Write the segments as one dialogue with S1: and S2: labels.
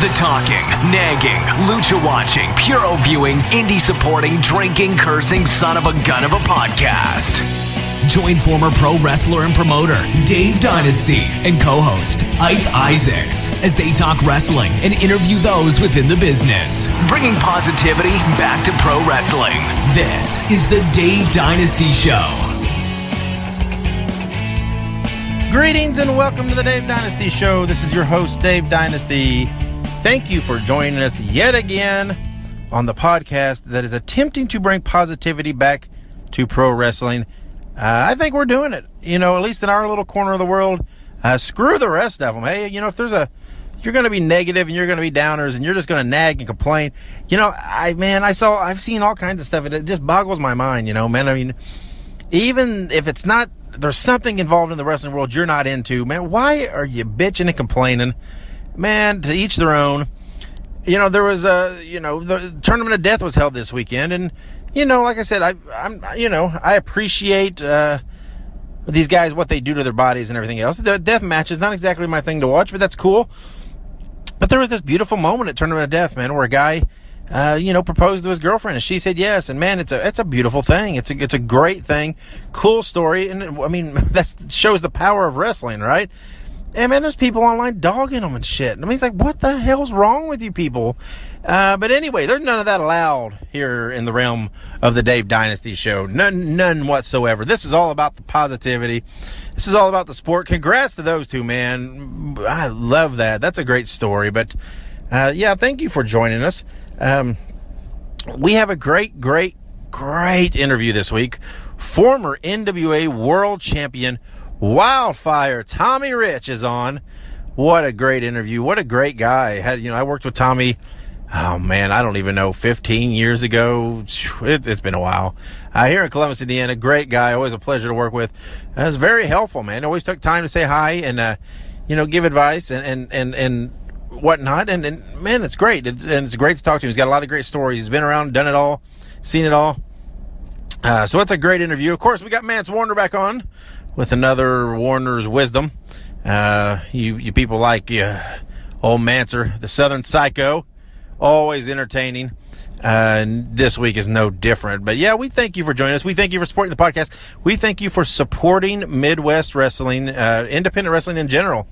S1: The talking, nagging, lucha watching, puro viewing, indie supporting, drinking, cursing son of a gun of a podcast. Join former pro wrestler and promoter Dave Dynasty and co-host Ike Isaacs as they talk wrestling and interview those within the business, bringing positivity back to pro wrestling. This is the Dave Dynasty Show.
S2: Greetings and welcome to the Dave Dynasty Show. This is your host, Dave Dynasty. Thank you for joining us yet again on the podcast that is attempting to bring positivity back to pro wrestling. I think we're doing it, at least in our little corner of the world. Screw the rest of them. Hey, if you're going to be negative and you're going to be downers and you're just going to nag and complain, I've seen all kinds of stuff and it just boggles my mind, man. I mean, even if it's not, there's something involved in the wrestling world you're not into, man, why are you bitching and complaining? Man, to each their own. There was the Tournament of Death was held this weekend, and like I said, I appreciate these guys, what they do to their bodies and everything else. The death match is not exactly my thing to watch, but that's cool. But there was this beautiful moment at Tournament of Death, man, where a guy, proposed to his girlfriend, and she said yes. And man, it's a beautiful thing. It's a great thing, cool story, and I mean that shows the power of wrestling, right? And man, there's people online dogging them and shit. I mean, it's like, what the hell's wrong with you people? But anyway, there's none of that allowed here in the realm of the Dave Dynasty Show. None whatsoever. This is all about the positivity. This is all about the sport. Congrats to those two, man. I love that. That's a great story. But thank you for joining us. We have a great interview this week. Former NWA World Champion Wildfire Tommy Rich is on. What a great interview. What a great guy. I worked with Tommy, oh man, I don't even know, 15 years ago. It's been a while. Here in Columbus, Indiana. Great guy. Always a pleasure to work with. It was very helpful, man. Always took time to say hi and, give advice and whatnot. And man, it's great. It's great to talk to him. He's got a lot of great stories. He's been around, done it all, seen it all. So it's a great interview. Of course, we got Mance Warner back on with another Warner's Wisdom. You people like old Mancer, the Southern Psycho, always entertaining. And this week is no different. But yeah, we thank you for joining us. We thank you for supporting the podcast. We thank you for supporting Midwest wrestling, independent wrestling in general.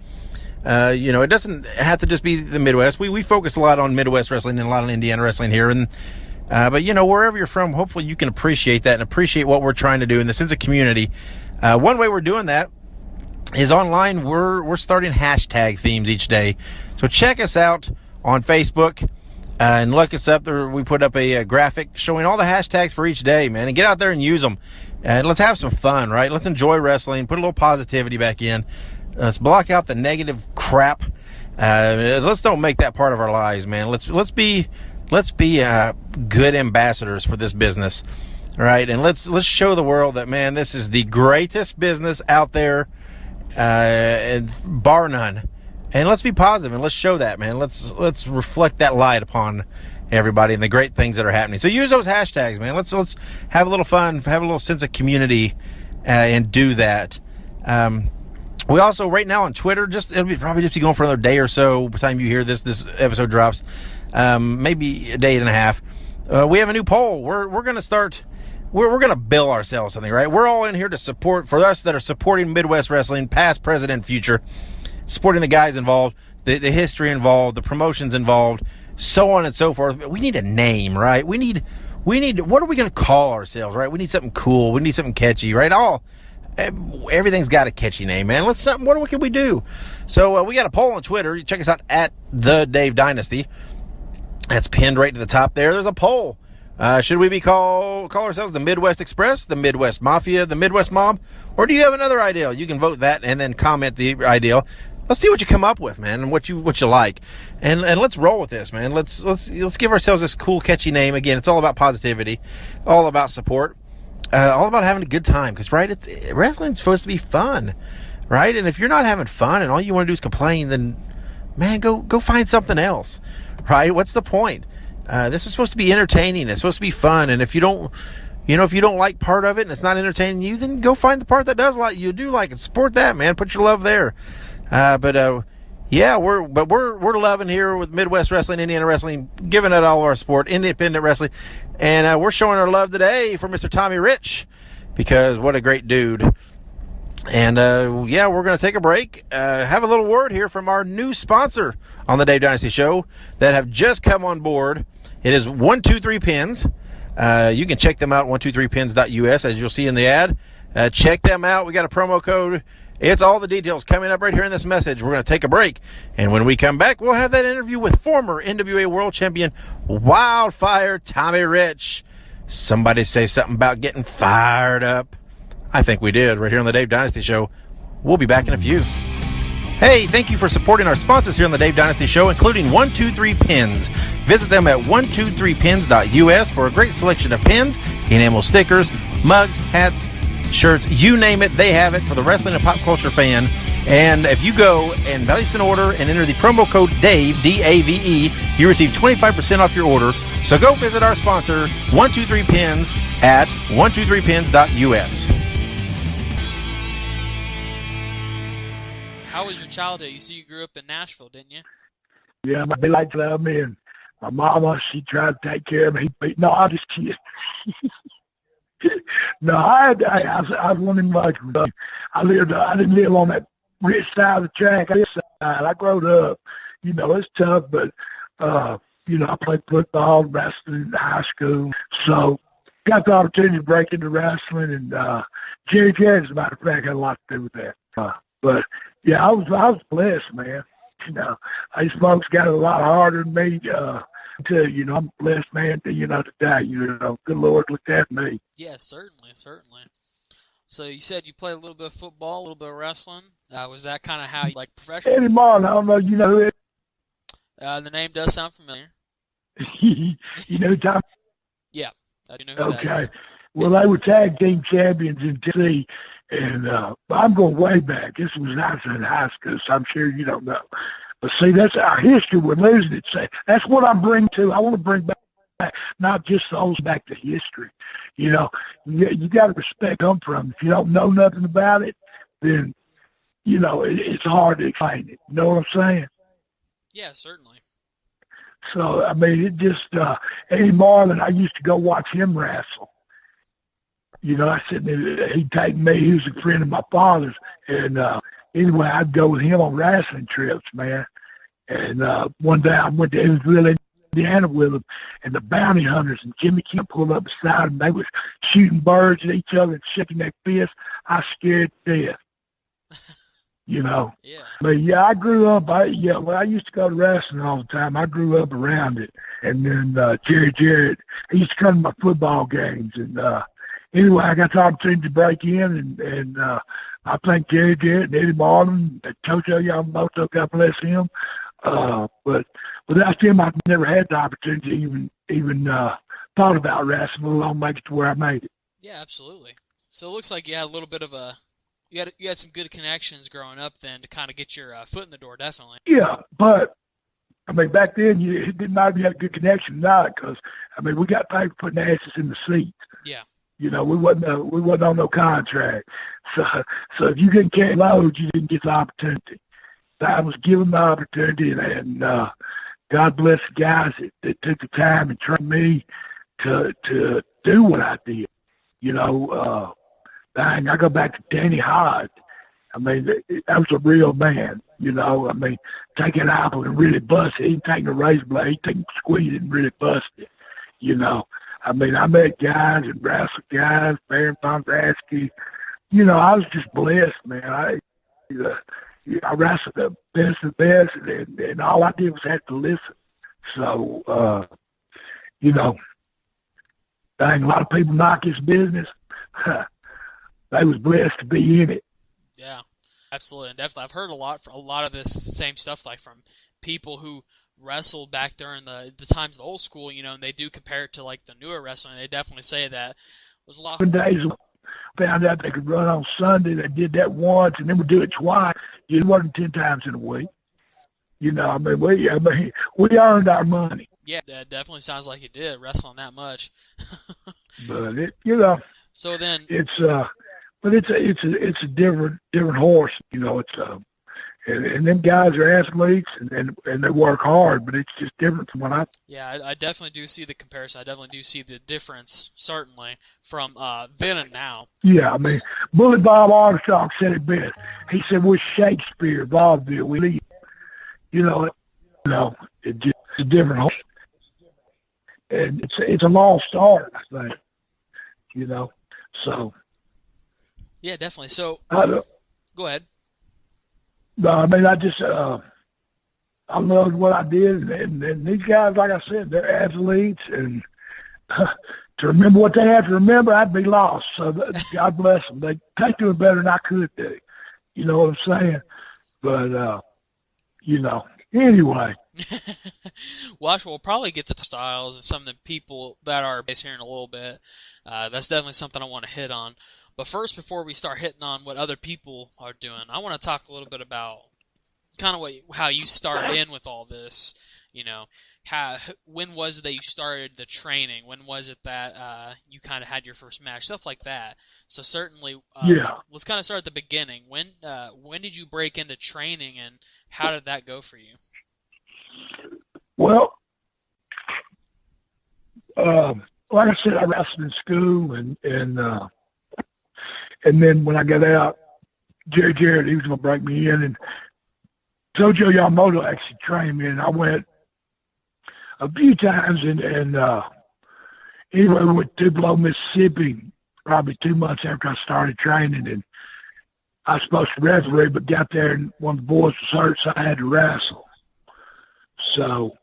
S2: It doesn't have to just be the Midwest. We focus a lot on Midwest wrestling and a lot on Indiana wrestling here. And but wherever you're from, hopefully you can appreciate that and appreciate what we're trying to do in the sense of community. One way we're doing that is online. We're starting hashtag themes each day. So check us out on Facebook and look us up there. We put up a graphic showing all the hashtags for each day, man, and get out there and use them. And let's have some fun, right? Let's enjoy wrestling. Put a little positivity back in. Let's block out the negative crap. Let's don't make that part of our lives, man. Let's be good ambassadors for this business. Right, and let's show the world that, man, this is the greatest business out there, bar none. And let's be positive and let's show that, man. Let's reflect that light upon everybody and the great things that are happening. So use those hashtags, man. Let's have a little fun, have a little sense of community, and do that. We also right now on Twitter, it'll probably be going for another day or so by the time you hear this episode drops, maybe a day and a half. We have a new poll. We're going to start. We're going to bill ourselves something, right? We're all in here to support, for us that are supporting Midwest wrestling, past, present, and future, supporting the guys involved, the history involved, the promotions involved, so on and so forth. We need a name, right? We need, what are we going to call ourselves, right? We need something cool. We need something catchy, right? Everything's got a catchy name, man. What can we do? So we got a poll on Twitter. You check us out at the Dave Dynasty. That's pinned right to the top there. There's a poll. Should we call ourselves the Midwest Express, the Midwest Mafia, the Midwest Mob, or do you have another idea? You can vote that and then comment the idea. Let's see what you come up with, man, and what you like, and let's roll with this, man. Let's give ourselves this cool, catchy name. Again, it's all about positivity, all about support, all about having a good time. Because wrestling's supposed to be fun, right? And if you're not having fun and all you want to do is complain, then man, go find something else, right? What's the point? This is supposed to be entertaining. It's supposed to be fun. And if you don't like part of it and it's not entertaining you, then go find the part that you do like and support that, man. Put your love there. But Yeah, we're loving here with Midwest Wrestling, Indiana Wrestling, giving it all our support, independent wrestling, and we're showing our love today for Mr. Tommy Rich, because what a great dude. And yeah, we're going to take a break, have a little word here from our new sponsor on the Dave Dynasty Show that have just come on board. It is 123 Pins. You can check them out at 123pins.us, as you'll see in the ad. Check them out. We got a promo code. It's all the details coming up right here in this message. We're going to take a break, and when we come back, we'll have that interview with former NWA World Champion Wildfire Tommy Rich. Somebody say something about getting fired up. I think we did right here on the Dave Dynasty Show. We'll be back in a few. Hey, thank you for supporting our sponsors here on the Dave Dynasty Show, including 123 Pins. Visit them at 123pins.us for a great selection of pins, enamel stickers, mugs, hats, shirts, you name it, they have it for the wrestling and pop culture fan. And if you go and place an order and enter the promo code DAVE, D-A-V-E, you receive 25% off your order. So go visit our sponsor, 123 Pins, at 123pins.us.
S3: How was your childhood? You see, you grew up in Nashville, didn't you?
S4: Yeah, they like to love me, and my mama, she tried to take care of me. No, I just kid. No, I was one of them like, I didn't live on that rich side of the track. I grew up, it's tough, but, I played football, wrestling in high school. So got the opportunity to break into wrestling, and Jerry, as a matter of fact, had a lot to do with that. But, yeah, I was blessed, man. These folks got it a lot harder than me. I'm a blessed man today. Good Lord looked after me.
S3: Yeah, certainly. So you said you played a little bit of football, a little bit of wrestling. Was that kind of how you like professional?
S4: Eddie Martin, I don't know, you know who it
S3: is? The name does sound familiar.
S4: You know Tom?
S3: Yeah, I do know who that is.
S4: Well, they were tag team champions in Tennessee, and I'm going way back. This was when I was in high school, so I'm sure you don't know. But see, that's our history. We're losing it. So that's what I'm bringing to. I want to bring back not just those back to history. You got to respect them from. If you don't know nothing about it, then, it's hard to explain it. You know what I'm saying?
S3: Yeah, certainly.
S4: So, I mean, it just, Eddie Marlin, I used to go watch him wrestle. I said he'd take me. He was a friend of my father's. And anyway, I'd go with him on wrestling trips, man. And one day I went to Evansville, Indiana with him, and the bounty hunters and Jimmy Kemp pulled up beside him. They was shooting birds at each other and shaking their fists. I scared to death. Yeah. But, yeah, I grew up. I used to go to wrestling all the time. I grew up around it. And then Jerry Jarrett, he used to come to my football games. And anyway, I got the opportunity to break in, and I thank Jerry Jarrett and Eddie Martin and Coach Yamamoto, God bless him. But without them, I've never had the opportunity to even thought about wrestling, let alone make it to where I made it.
S3: Yeah, absolutely. So it looks like you had a little bit of you had some good connections growing up then to kind of get your foot in the door, definitely.
S4: Yeah, but I mean, back then it didn't matter if you had a good connection or not, because we got paid for putting asses in the seats.
S3: Yeah.
S4: We wasn't on no contract. So if you didn't carry loads, you didn't get the opportunity. So I was given the opportunity, and God bless the guys that took the time and trained me to do what I did. I go back to Danny Hodge. That was a real man. Take an apple and really bust it. He didn't take a razor blade. He take squeeze it and really bust it. I met guys and wrestled guys, Baron Fondrasky. I was just blessed, man. I wrestled the best of the best, and all I did was have to listen. So, dang, a lot of people knock his business. They was blessed to be in it.
S3: Yeah, absolutely, and definitely. I've heard a lot of this same stuff, like from people who wrestled back during the times of the old school, and they do compare it to like the newer wrestling. They definitely say that it was a lot.
S4: Days found out they could run on Sunday. They did that once, and then would do it twice. It wasn't 10 times in a week. We earned our money.
S3: Yeah, that definitely sounds like you did wrestling that much.
S4: But
S3: So then
S4: it's a different horse. And them guys are athletes, and they work hard, but it's just different from what I...
S3: Yeah, I definitely do see the comparison. I definitely do see the difference, certainly, from then and now.
S4: Yeah, I mean, Bully Bob Armstrong said it best. He said, we're Shakespeare, vaudeville. We leave. It's just a different... And it's a lost art, I think. So...
S3: Yeah, definitely. So, go ahead.
S4: No, I mean, I loved what I did, and these guys, like I said, they're athletes, and to remember what they have to remember, I'd be lost. So God bless them. They do it better than I could do. You know what I'm saying? But, anyway.
S3: Watch, we'll probably get to styles and some of the people that are based here in a little bit. That's definitely something I want to hit on. But first, before we start hitting on what other people are doing, I want to talk a little bit about kind of how you started in with all this. When was it that you started the training? When was it that you kind of had your first match? Stuff like that. So certainly, let's kind of start at the beginning. When did you break into training, and how did that go for you?
S4: Well, like I said, I wrestled in school, and then when I got out, Jerry Jarrett, he was going to break me in, and Jojo Yamamoto actually trained me, and I went a few times, and anyway, we went to Tupelo, Mississippi, probably 2 months after I started training, and I was supposed to referee, but got there, and one of the boys was hurt, so I had to wrestle. So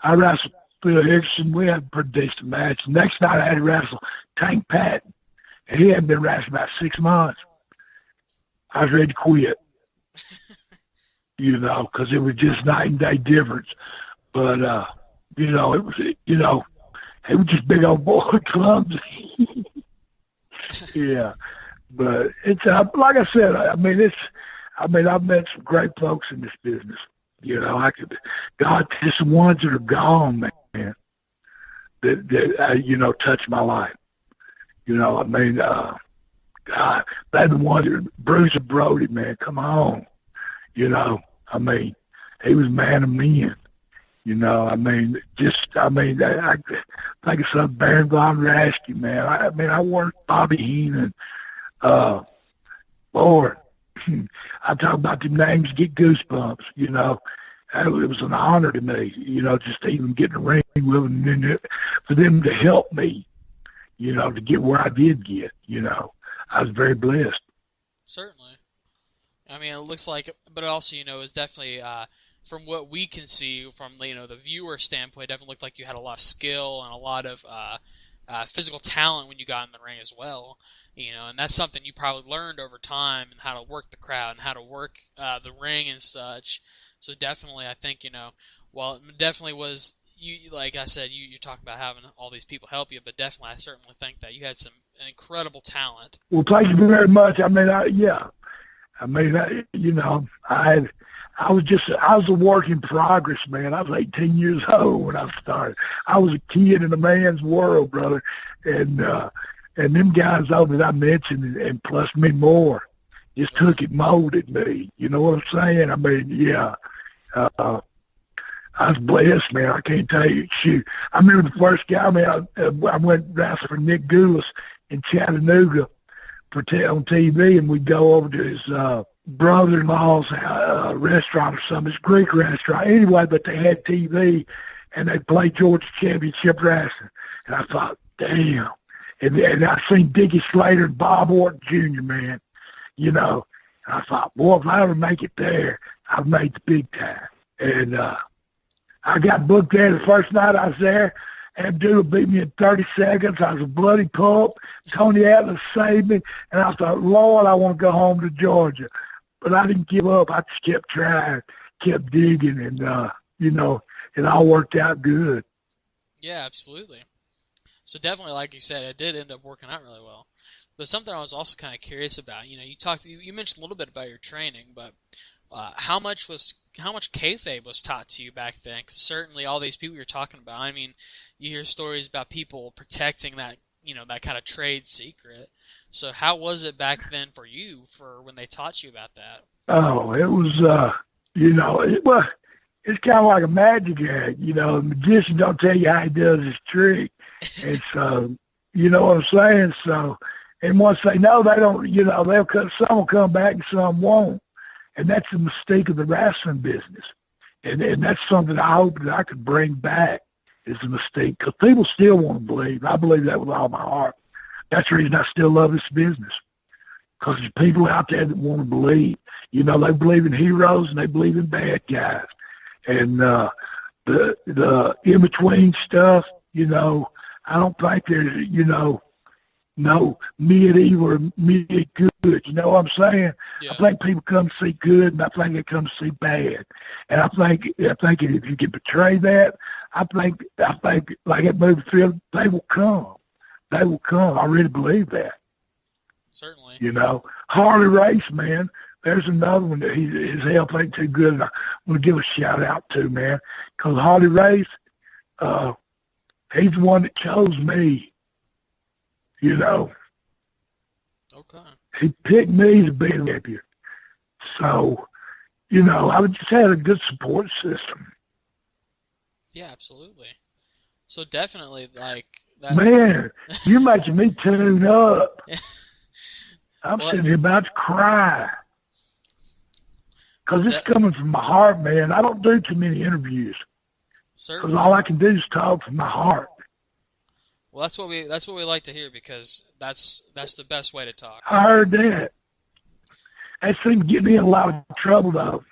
S4: I wrestled Phil Hickson. We had a pretty decent match. The next night I had to wrestle Tank Patton. And he hadn't been wrestling about 6 months. I was ready to quit, because it was just night and day difference. But, it was just big old boy clumsy. Yeah. But it's, like I said, I've met some great folks in this business. God, just the ones that are gone, man, that touched my life. God, they're the ones that, Bruce Brody, man, come on. He was a man of men. I think of some Baron Von Raschke, man. I worked Bobby Heenan. Lord, I talk about them names, get goosebumps, It was an honor to me, just to even get in the ring with them, and for them to help me, to get where I did get, I was very blessed.
S3: Certainly. It looks like, but also, it's definitely, from what we can see from, the viewer standpoint, it definitely looked like you had a lot of skill and a lot of physical talent when you got in the ring as well, and that's something you probably learned over time, and how to work the crowd and how to work the ring and such. So definitely, I think, while it definitely was, you, like I said, you're talking about having all these people help you, but definitely, I certainly think that you had some incredible talent.
S4: Well, thank you very much. I was a work in progress, man. I was 18 years old when I started. I was a kid in a man's world, brother, and them guys over that I mentioned, and plus me more, just took it, molded me. You know what I'm saying? I was blessed, man. I can't tell you. Shoot, I remember the first guy, I went wrestling for Nick Goulas in Chattanooga on TV, and we'd go over to his brother-in-law's restaurant or something, his Greek restaurant. Anyway, but they had TV, and they played Georgia Championship Wrestling. And I thought, damn. And I seen Dickie Slater and Bob Orton Jr., man, And I thought, boy, if I ever make it there, I've made the big time. And I got booked there the first night I was there. Abdullah beat me in 30 seconds. I was a bloody pulp. Tony Atlas saved me. And I thought, Lord, I want to go home to Georgia. But I didn't give up. I just kept trying, kept digging, and, it all worked out good.
S3: Yeah, absolutely. So definitely, like you said, it did end up working out really well. But something I was also kind of curious about, you mentioned a little bit about your training, but how much kayfabe was taught to you back then? 'Cause certainly all these people you're talking about, you hear stories about people protecting that, that kind of trade secret. So how was it back then for you, for when they taught you about that?
S4: Oh, it was, well, it's kind of like a magic act. The magician don't tell you how he does his trick. And so, you know what I'm saying? So, and once they know, they don't, some will come back and some won't. And that's the mystique of the wrestling business. And that's something I hope that I could bring back is the mystique. Because people still want to believe. I believe that with all my heart. That's the reason I still love this business. Because there's people out there that want to believe. They believe in heroes and they believe in bad guys. And the in-between stuff, I don't think there's, no mid-evil or mid-good. You know what I'm saying? Yeah. I think people come to see good, and I think they come to see bad. And I think if you can portray that, I think like that movie film, they will come. They will come. I really believe that.
S3: Certainly.
S4: Harley Race, man. There's another one that his health ain't too good. And I want to give a shout out to, man, because Harley Race, he's the one that chose me.
S3: Okay.
S4: He picked me to be a champion. So, I just had a good support system.
S3: Yeah, absolutely. So definitely, like that.
S4: Man, you're making me tune up. I'm sitting here about to cry. Because it's coming from my heart, man. I don't do too many interviews. Because all I can do is talk from my heart.
S3: Well, that's what we like to hear, because that's the best way to talk.
S4: I heard that. That seems to get me in a lot of trouble, though.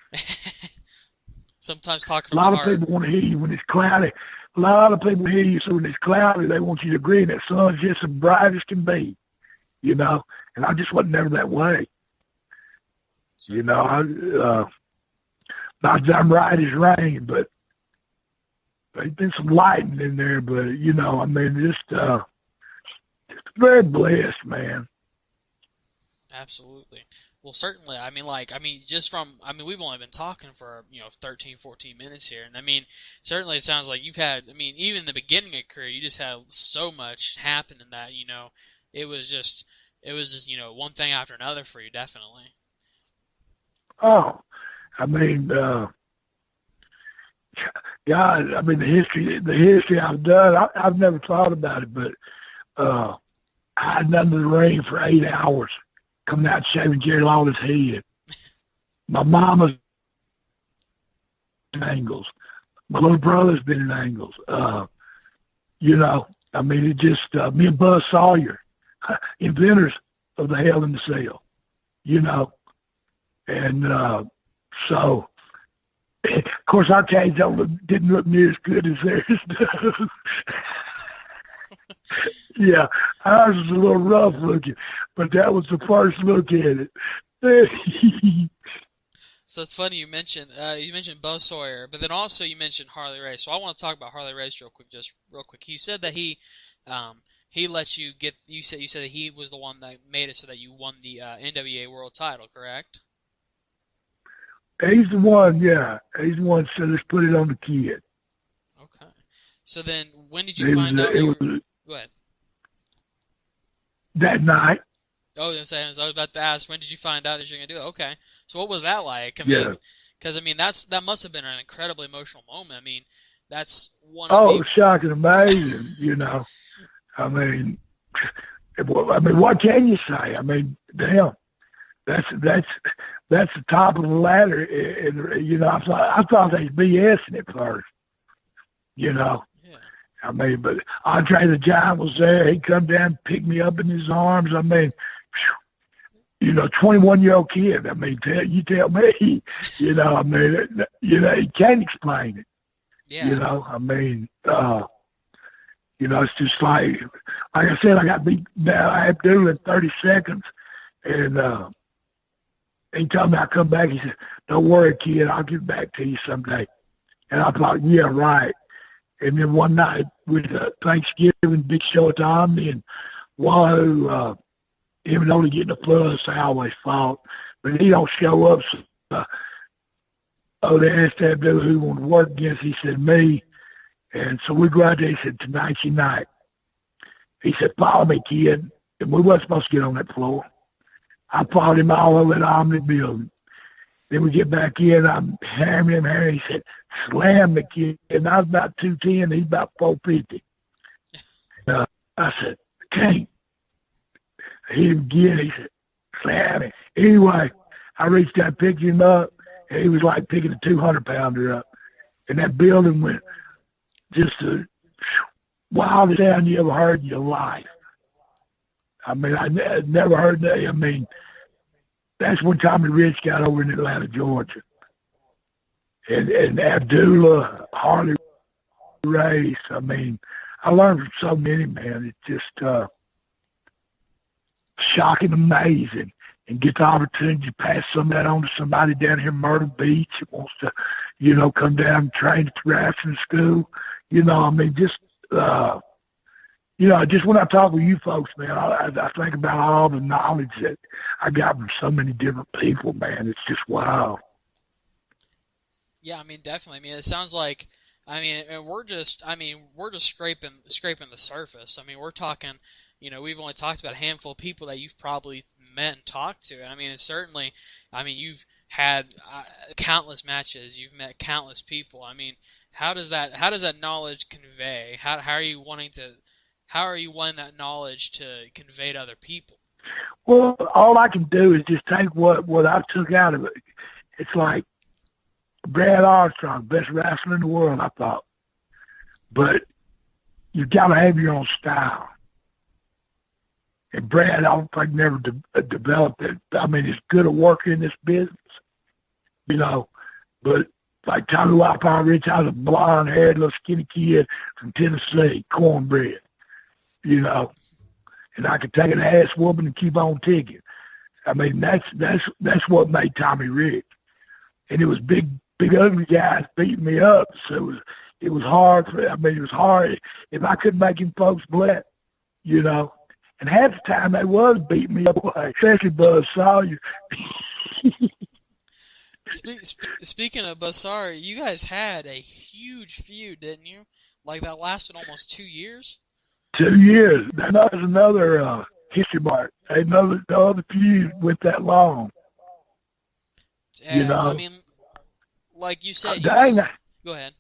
S3: Sometimes talking from the heart.
S4: A lot of people want to hear you when it's cloudy. A lot of people hear you, so when it's cloudy, they want you to agree that sun's just as bright as can be. And I just wasn't never that way. Not that I'm right as rain, but there's been some lightning in there, but, just very blessed, man.
S3: Absolutely. Well, certainly. We've only been talking for, 13, 14 minutes here. And certainly it sounds like you've had, even in the beginning of your career, you just had so much happen in that, it was just, one thing after another for you, definitely.
S4: Oh, God, the history I've done, I've never thought about it, but I had nothing in the ring for 8 hours, coming out shaving Jerry Lawler's head. My mama's in angles. My little brother's been in angles. It just, me and Buzz Sawyer, inventors of the Hell in the Cell, and so, of course, our cage didn't look near as good as theirs does. Yeah, ours was a little rough looking, but that was the first look at it.
S3: So it's funny you mentioned Buzz Sawyer, but then also you mentioned Harley Race. So I want to talk about Harley Race real quick. You said that he let you get. You said that he was the one that made it so that you won the NWA World Title, correct?
S4: He's the one, yeah. He's the one that said, let's put it on the kid.
S3: Okay. So then, when did you find out? Go ahead.
S4: That night.
S3: Oh, I was about to ask, when did you find out that you're going to do it? Okay. So what was that like? Because, that must have been an incredibly emotional moment. That's one of the...
S4: shocking, amazing, what can you say? Damn. That's the top of the ladder, and I thought they was BSing at first,
S3: Yeah.
S4: But Andre the Giant was there. He come down and picked me up in his arms. 21-year-old kid. You tell me. You can't explain it.
S3: Yeah.
S4: It's just like I said, I got beat down. I had to do it in 30 seconds, and. He told me I'd come back. He said, don't worry, kid. I'll get back to you someday. And I thought, yeah, right. And then one night with Thanksgiving, big show at the Omni, and Wahoo, him only getting a plus, I always fought. But he don't show up. So, they asked that dude who wanted to work against. He said, me. And so we go out there. He said, tonight's your night. He said, follow me, kid. And we weren't supposed to get on that floor. I followed him all over the Omni building. Then we get back in. I'm hammering him. He said, slam the kid. And I was about 210. He's about 450. I said, can't. He didn't get it. He said, slam it. Anyway, I reached out, picked him up, and he was like picking a 200-pounder up. And that building went just the wildest sound you ever heard in your life. I mean, I never heard that. I mean, that's when Tommy Rich got over in Atlanta, Georgia. And Abdullah, Harley Race. I mean, I learned from so many, man. It's just shocking, amazing. And get the opportunity to pass some of that on to somebody down here in Myrtle Beach that wants to, you know, come down and train at the wrestling school. You know, I mean, just, you know, just when I talk with you folks, man, I think about all the knowledge that I got from so many different people, man. It's just wild.
S3: Yeah, I mean, definitely. I mean, it sounds like, I mean, and we're just scraping the surface. I mean, we're talking, you know, we've only talked about a handful of people that you've probably met and talked to. And I mean, it's certainly, I mean, you've had countless matches, you've met countless people. I mean, how does that knowledge convey? How are you wanting that knowledge to convey to other people?
S4: Well, all I can do is just take what I took out of it. It's like Brad Armstrong, best wrestler in the world, I thought. But you got to have your own style. And Brad, I don't think never developed it. I mean, he's good at working in this business, you know. But like Tommy Wildfire Rich, I was a blonde-haired little skinny kid from Tennessee, cornbread, you know. And I could take an ass whooping and keep on ticking. I mean, that's what made Tommy Rich. And it was big ugly guys beating me up, so it was hard. It was hard if I couldn't make him folks bled, you know. And half the time they was beating me up, especially Buzz Sawyer.
S3: Speaking of Buzz Sawyer, you guys had a huge feud, didn't you? Like that lasted almost 2 years.
S4: 2 years. That was another history mark. No other feud went that long. You know.
S3: I mean, like you said.
S4: Go
S3: ahead.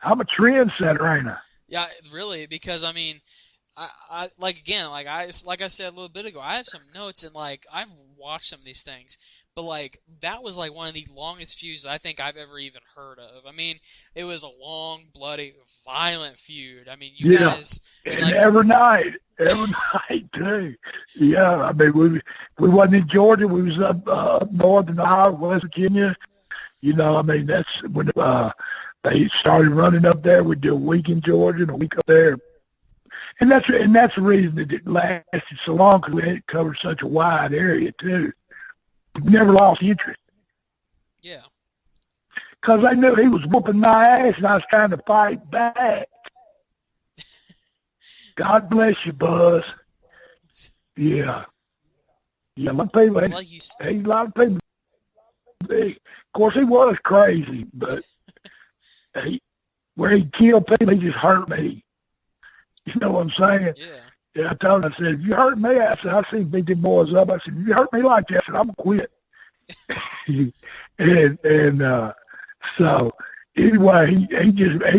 S4: I'm a trendsetter, ain't I?
S3: Yeah, really, because I mean, I like I said a little bit ago, I have some notes and like I've watched some of these things, but like that was like one of the longest feuds I think I've ever even heard of. I mean, it was a long, bloody, violent feud. I mean, you guys,
S4: and like, every night too. Yeah, I mean we wasn't in Georgia, we was up north in Ohio, West Virginia. You know, I mean that's when they started running up there. We'd do a week in Georgia and a week up there. And that's the reason that it lasted so long, because we covered such a wide area, too. We never lost interest.
S3: Yeah.
S4: Because I knew he was whooping my ass, and I was trying to fight back. God bless you, Buzz. Yeah. Yeah, a lot of people, a lot of people. Of course, he was crazy, but where he killed people, he just hurt me. You know what I'm saying?
S3: Yeah.
S4: Yeah, I told him, I said, if you hurt me, I said, I seen beat them boys up. I said, if you hurt me like that, I said, I'm going to quit. and so, anyway, he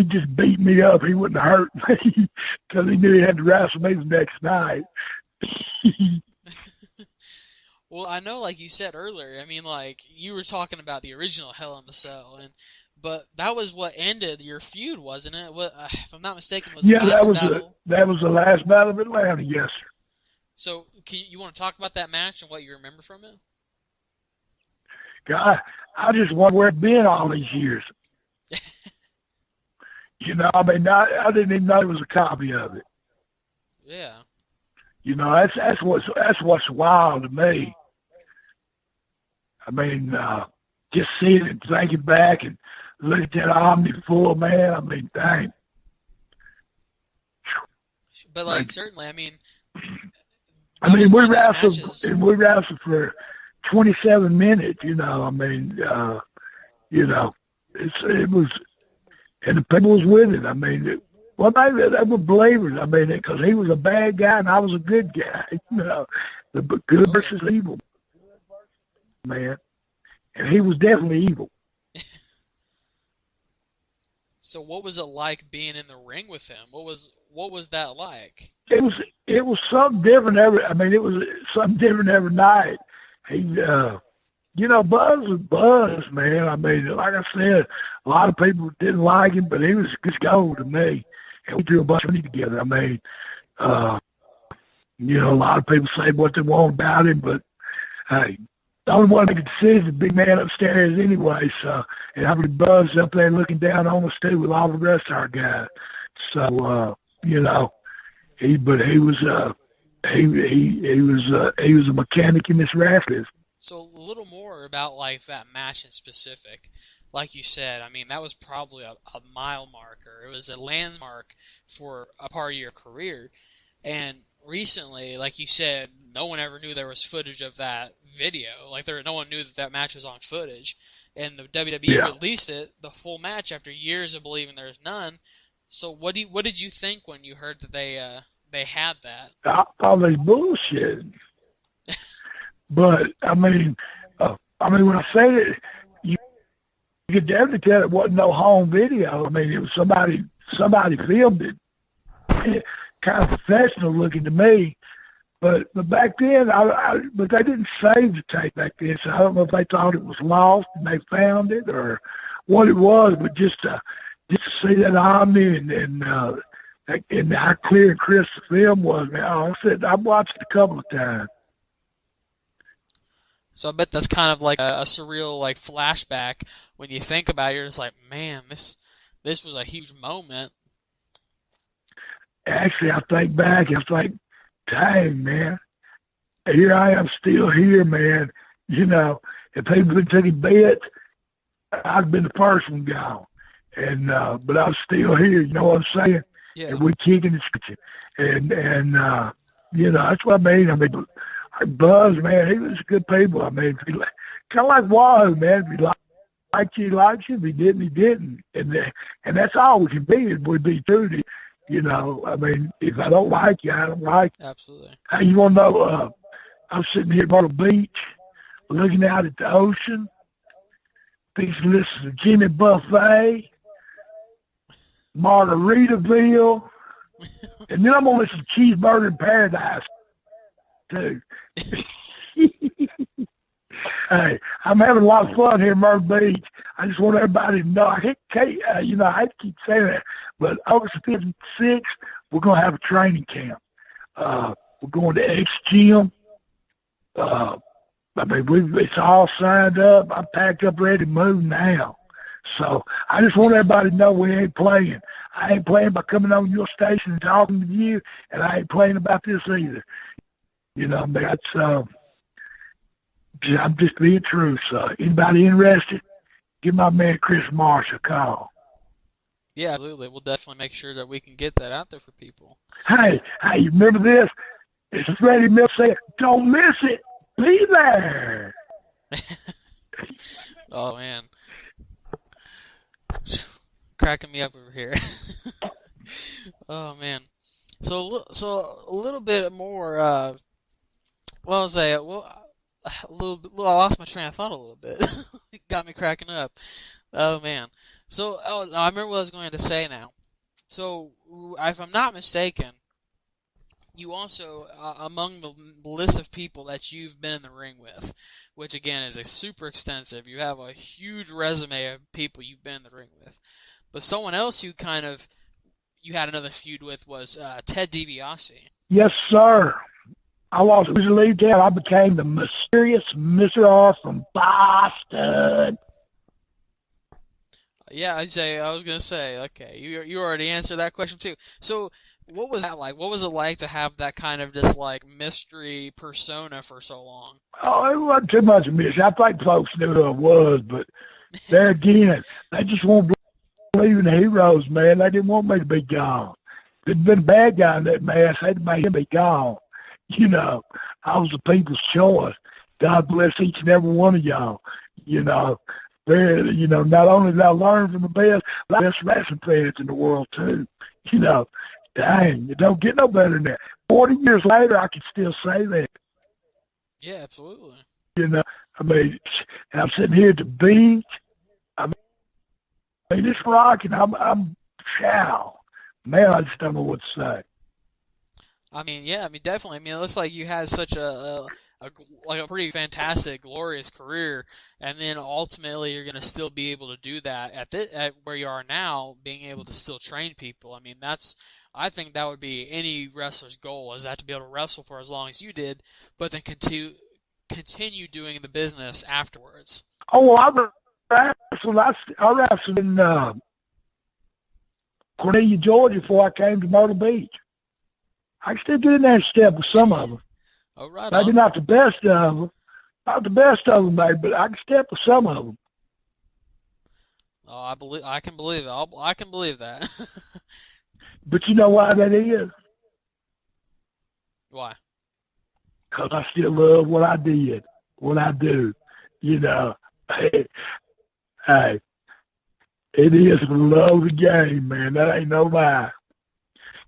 S4: just beat me up. He wouldn't hurt me because he knew he had to wrestle me the next night.
S3: Well, I know, like you said earlier, I mean, like, you were talking about the original Hell in the Cell, but that was what ended your feud, wasn't it? If I'm not mistaken, was the last battle?
S4: That was the last battle of Atlanta, yes, sir.
S3: So, you want to talk about that match and what you remember from it?
S4: God, I just wonder where it's been all these years. You know, I mean, I didn't even know there was a copy of it.
S3: Yeah.
S4: You know, that's what's wild to me. I mean, just seeing it, thinking back, and look at that Omni full, man. I mean, dang.
S3: But like certainly, I mean,
S4: we wrestled for 27 minutes. You know, I mean, you know, it was, and the people was with it. I mean, they were believers. I mean, because he was a bad guy and I was a good guy. You know, the good versus evil, man. and he was definitely evil.
S3: So what was it like being in the ring with him? What was that like?
S4: It was something different it was something different every night. He Buzz was Buzz, man. I mean, like I said, a lot of people didn't like him, but he was just gold to me. And we drew a bunch of money together. I mean, a lot of people say what they want about him, but hey, the only one that could see is the big man upstairs anyway. So, and I was Buzz up there looking down on us too with all the rest of our guys. So, he was a mechanic in this raft.
S3: So a little more about like that match in specific. Like you said, I mean, that was probably a mile marker. It was a landmark for a part of your career. And recently, like you said, no one ever knew there was footage of that video. Like no one knew that match was on footage. And the WWE released it, the full match, after years of believing there's none. So what did you think when you heard that they had that?
S4: I thought they bullshit. But when I say it, you could definitely tell it wasn't no home video. I mean, it was somebody filmed it. Kind of professional looking to me. But back then, but they didn't save the tape back then, so I don't know if they thought it was lost and they found it or what it was. But just to see that Omni and how clear and crisp the film was, man. I said I watched it a couple of times.
S3: So I bet that's kind of like a surreal like flashback when you think about it. You're just like, man, this was a huge moment.
S4: Actually, I think back, it's like, dang, man, here I am still here, man. If people had taken bets, I'd been the first one gone. And but I'm still here, you know what I'm saying?
S3: Yeah.
S4: And we're kicking and screeching. And that's what I mean. I mean, Buzz, man, he was good people. I mean, kind of like Wahoo, man. If he liked you, he liked you. If he didn't, he didn't. And that's all we can be, is we be true to you. I mean, if I don't like you, I don't like you.
S3: Absolutely.
S4: Hey, you want to know, I'm sitting here at Myrtle Beach, looking out at the ocean, fixing to listen to Jimmy Buffet, Margaritaville, and then I'm going to listen to Cheeseburger in Paradise, too. Hey, I'm having a lot of fun here in Myrtle Beach. I just want everybody to know. I hate to keep saying that, but August 5th and 6th, we're going to have a training camp. We're going to X Gym. It's all signed up. I'm packed up, ready to move now. So I just want everybody to know we ain't playing. I ain't playing by coming on your station and talking to you, and I ain't playing about this either. That's I'm just being true. So anybody interested, give my man Chris Marsh a call.
S3: Yeah, absolutely. We'll definitely make sure that we can get that out there for people.
S4: Hey, you remember this? It's Freddie Mill saying, "Don't miss it. Be there."
S3: Oh man, cracking me up over here. Oh man. So a little bit more. I lost my train of thought a little bit. It got me cracking up. Oh man. So I remember what I was going to say now. So if I'm not mistaken, you also among the list of people that you've been in the ring with, which again is a super extensive. You have a huge resume of people you've been in the ring with. But someone else you had another feud with was Ted DiBiase.
S4: Yes, sir. I lost his lead down. I became the mysterious Mr. R from Boston.
S3: Yeah, I was gonna say, okay, you already answered that question too. So, what was that like? What was it like to have that kind of just like mystery persona for so long?
S4: Oh, it wasn't too much of a mystery. I think folks knew who I was, but there again, they just won't believe in the heroes, man. They didn't want me to be gone. If it'd been a bad guy in that mess, they'd make him be gone. I was the people's choice. God bless each and every one of y'all. Not only did I learn from the best wrestling fans in the world, too. Dang, it don't get no better than that. 40 years later, I can still say that.
S3: Yeah, absolutely.
S4: You know, I mean, I'm sitting here at the beach. I mean, it's rocking. I'm chow. Man, I just don't know what to say.
S3: I mean, yeah, I mean, definitely. I mean, it looks like you had such a pretty fantastic, glorious career, and then ultimately you're going to still be able to do that at where you are now, being able to still train people. I mean, I think that would be any wrestler's goal, is that to be able to wrestle for as long as you did, but then continue doing the business afterwards.
S4: Oh, well, I wrestled in Cornelia, Georgia before I came to Myrtle Beach. I can still get in there and step with some of them.
S3: Oh, right
S4: Maybe
S3: on.
S4: not the best of them, maybe, but I can step with some of them.
S3: Oh, I can believe it. I can believe that.
S4: But you know why that is?
S3: Why?
S4: Because I still love what I did, what I do. You know, hey, it is the love of the game, man. That ain't no lie.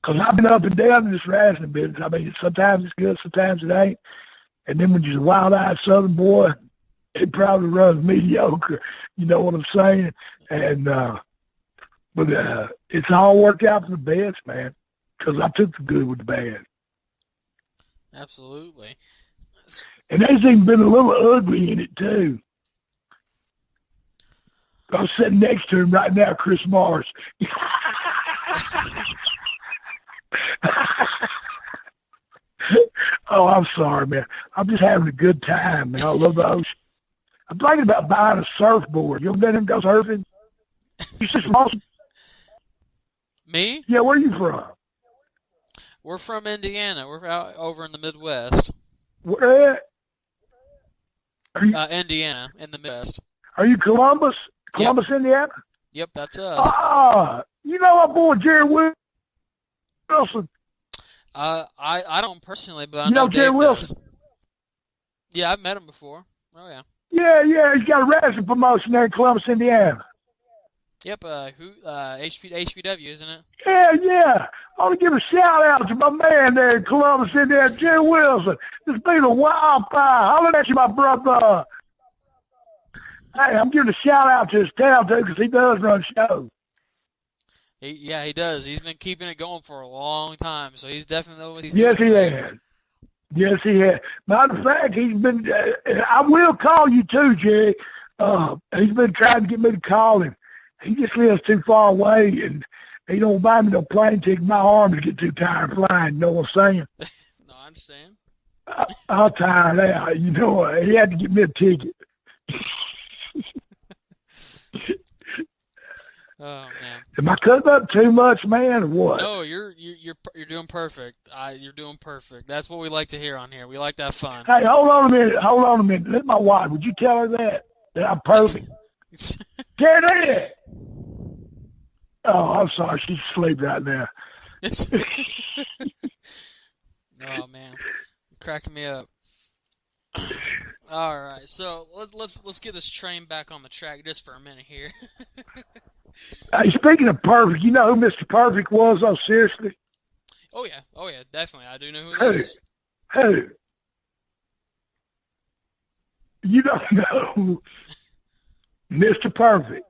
S4: Because I've been up and down in this wrestling business. I mean, sometimes it's good, sometimes it ain't. And then when you're a wild-eyed Southern boy, it probably runs mediocre. You know what I'm saying? And but it's all worked out for the best, man. Because I took the good with the bad.
S3: Absolutely.
S4: And there's even been a little ugly in it, too. I'm sitting next to him right now, Chris Morris. Oh, I'm sorry, man. I'm just having a good time, man. I love the ocean. I'm thinking about buying a surfboard. You ever been and go surfing? You just lost.
S3: Me?
S4: Yeah, where are you from?
S3: We're from Indiana. We're out over in the Midwest.
S4: Where at?
S3: Indiana, in the Midwest.
S4: Are you Columbus? Columbus,
S3: Yep.
S4: Indiana?
S3: Yep, that's us.
S4: You know our boy Jerry Wilson.
S3: I don't personally, but I
S4: You know Jerry
S3: Dave
S4: Wilson?
S3: does. Yeah, I've met him before. Oh yeah.
S4: Yeah, he's got a wrestling promotion there in Columbus, Indiana.
S3: Yep. HPW, isn't it?
S4: Yeah. I want to give a shout out to my man there in Columbus, Indiana, Jerry Wilson. This being a Wildfire. Holler at you, my brother. Hey, I'm giving a shout out to his town too, because he does run shows.
S3: He does. He's been keeping it going for a long time, so he's definitely know what he's
S4: Yes,
S3: doing.
S4: Yes, he has. Matter of fact, he's been. I will call you too, Jerry. He's been trying to get me to call him. He just lives too far away, and he don't buy me no plane ticket. My arms get too tired flying. You know what I'm saying?
S3: No, I understand.
S4: I'm tired out. You know, he had to get me a ticket.
S3: Oh man.
S4: Am I cutting up too much, man, or what?
S3: No, you're doing perfect. You're doing perfect. That's what we like to hear on here. We like to have fun.
S4: Hey, hold on a minute. Let my wife. Would you tell her that I'm perfect? Get in. Oh, I'm sorry. She's asleep right now.
S3: Oh man, you're cracking me up. All right, so let's get this train back on the track just for a minute here.
S4: Hey, speaking of perfect, you know who Mr. Perfect was? Oh, seriously?
S3: Oh yeah, definitely. I do know who that is.
S4: Who? You don't know Mr. Perfect?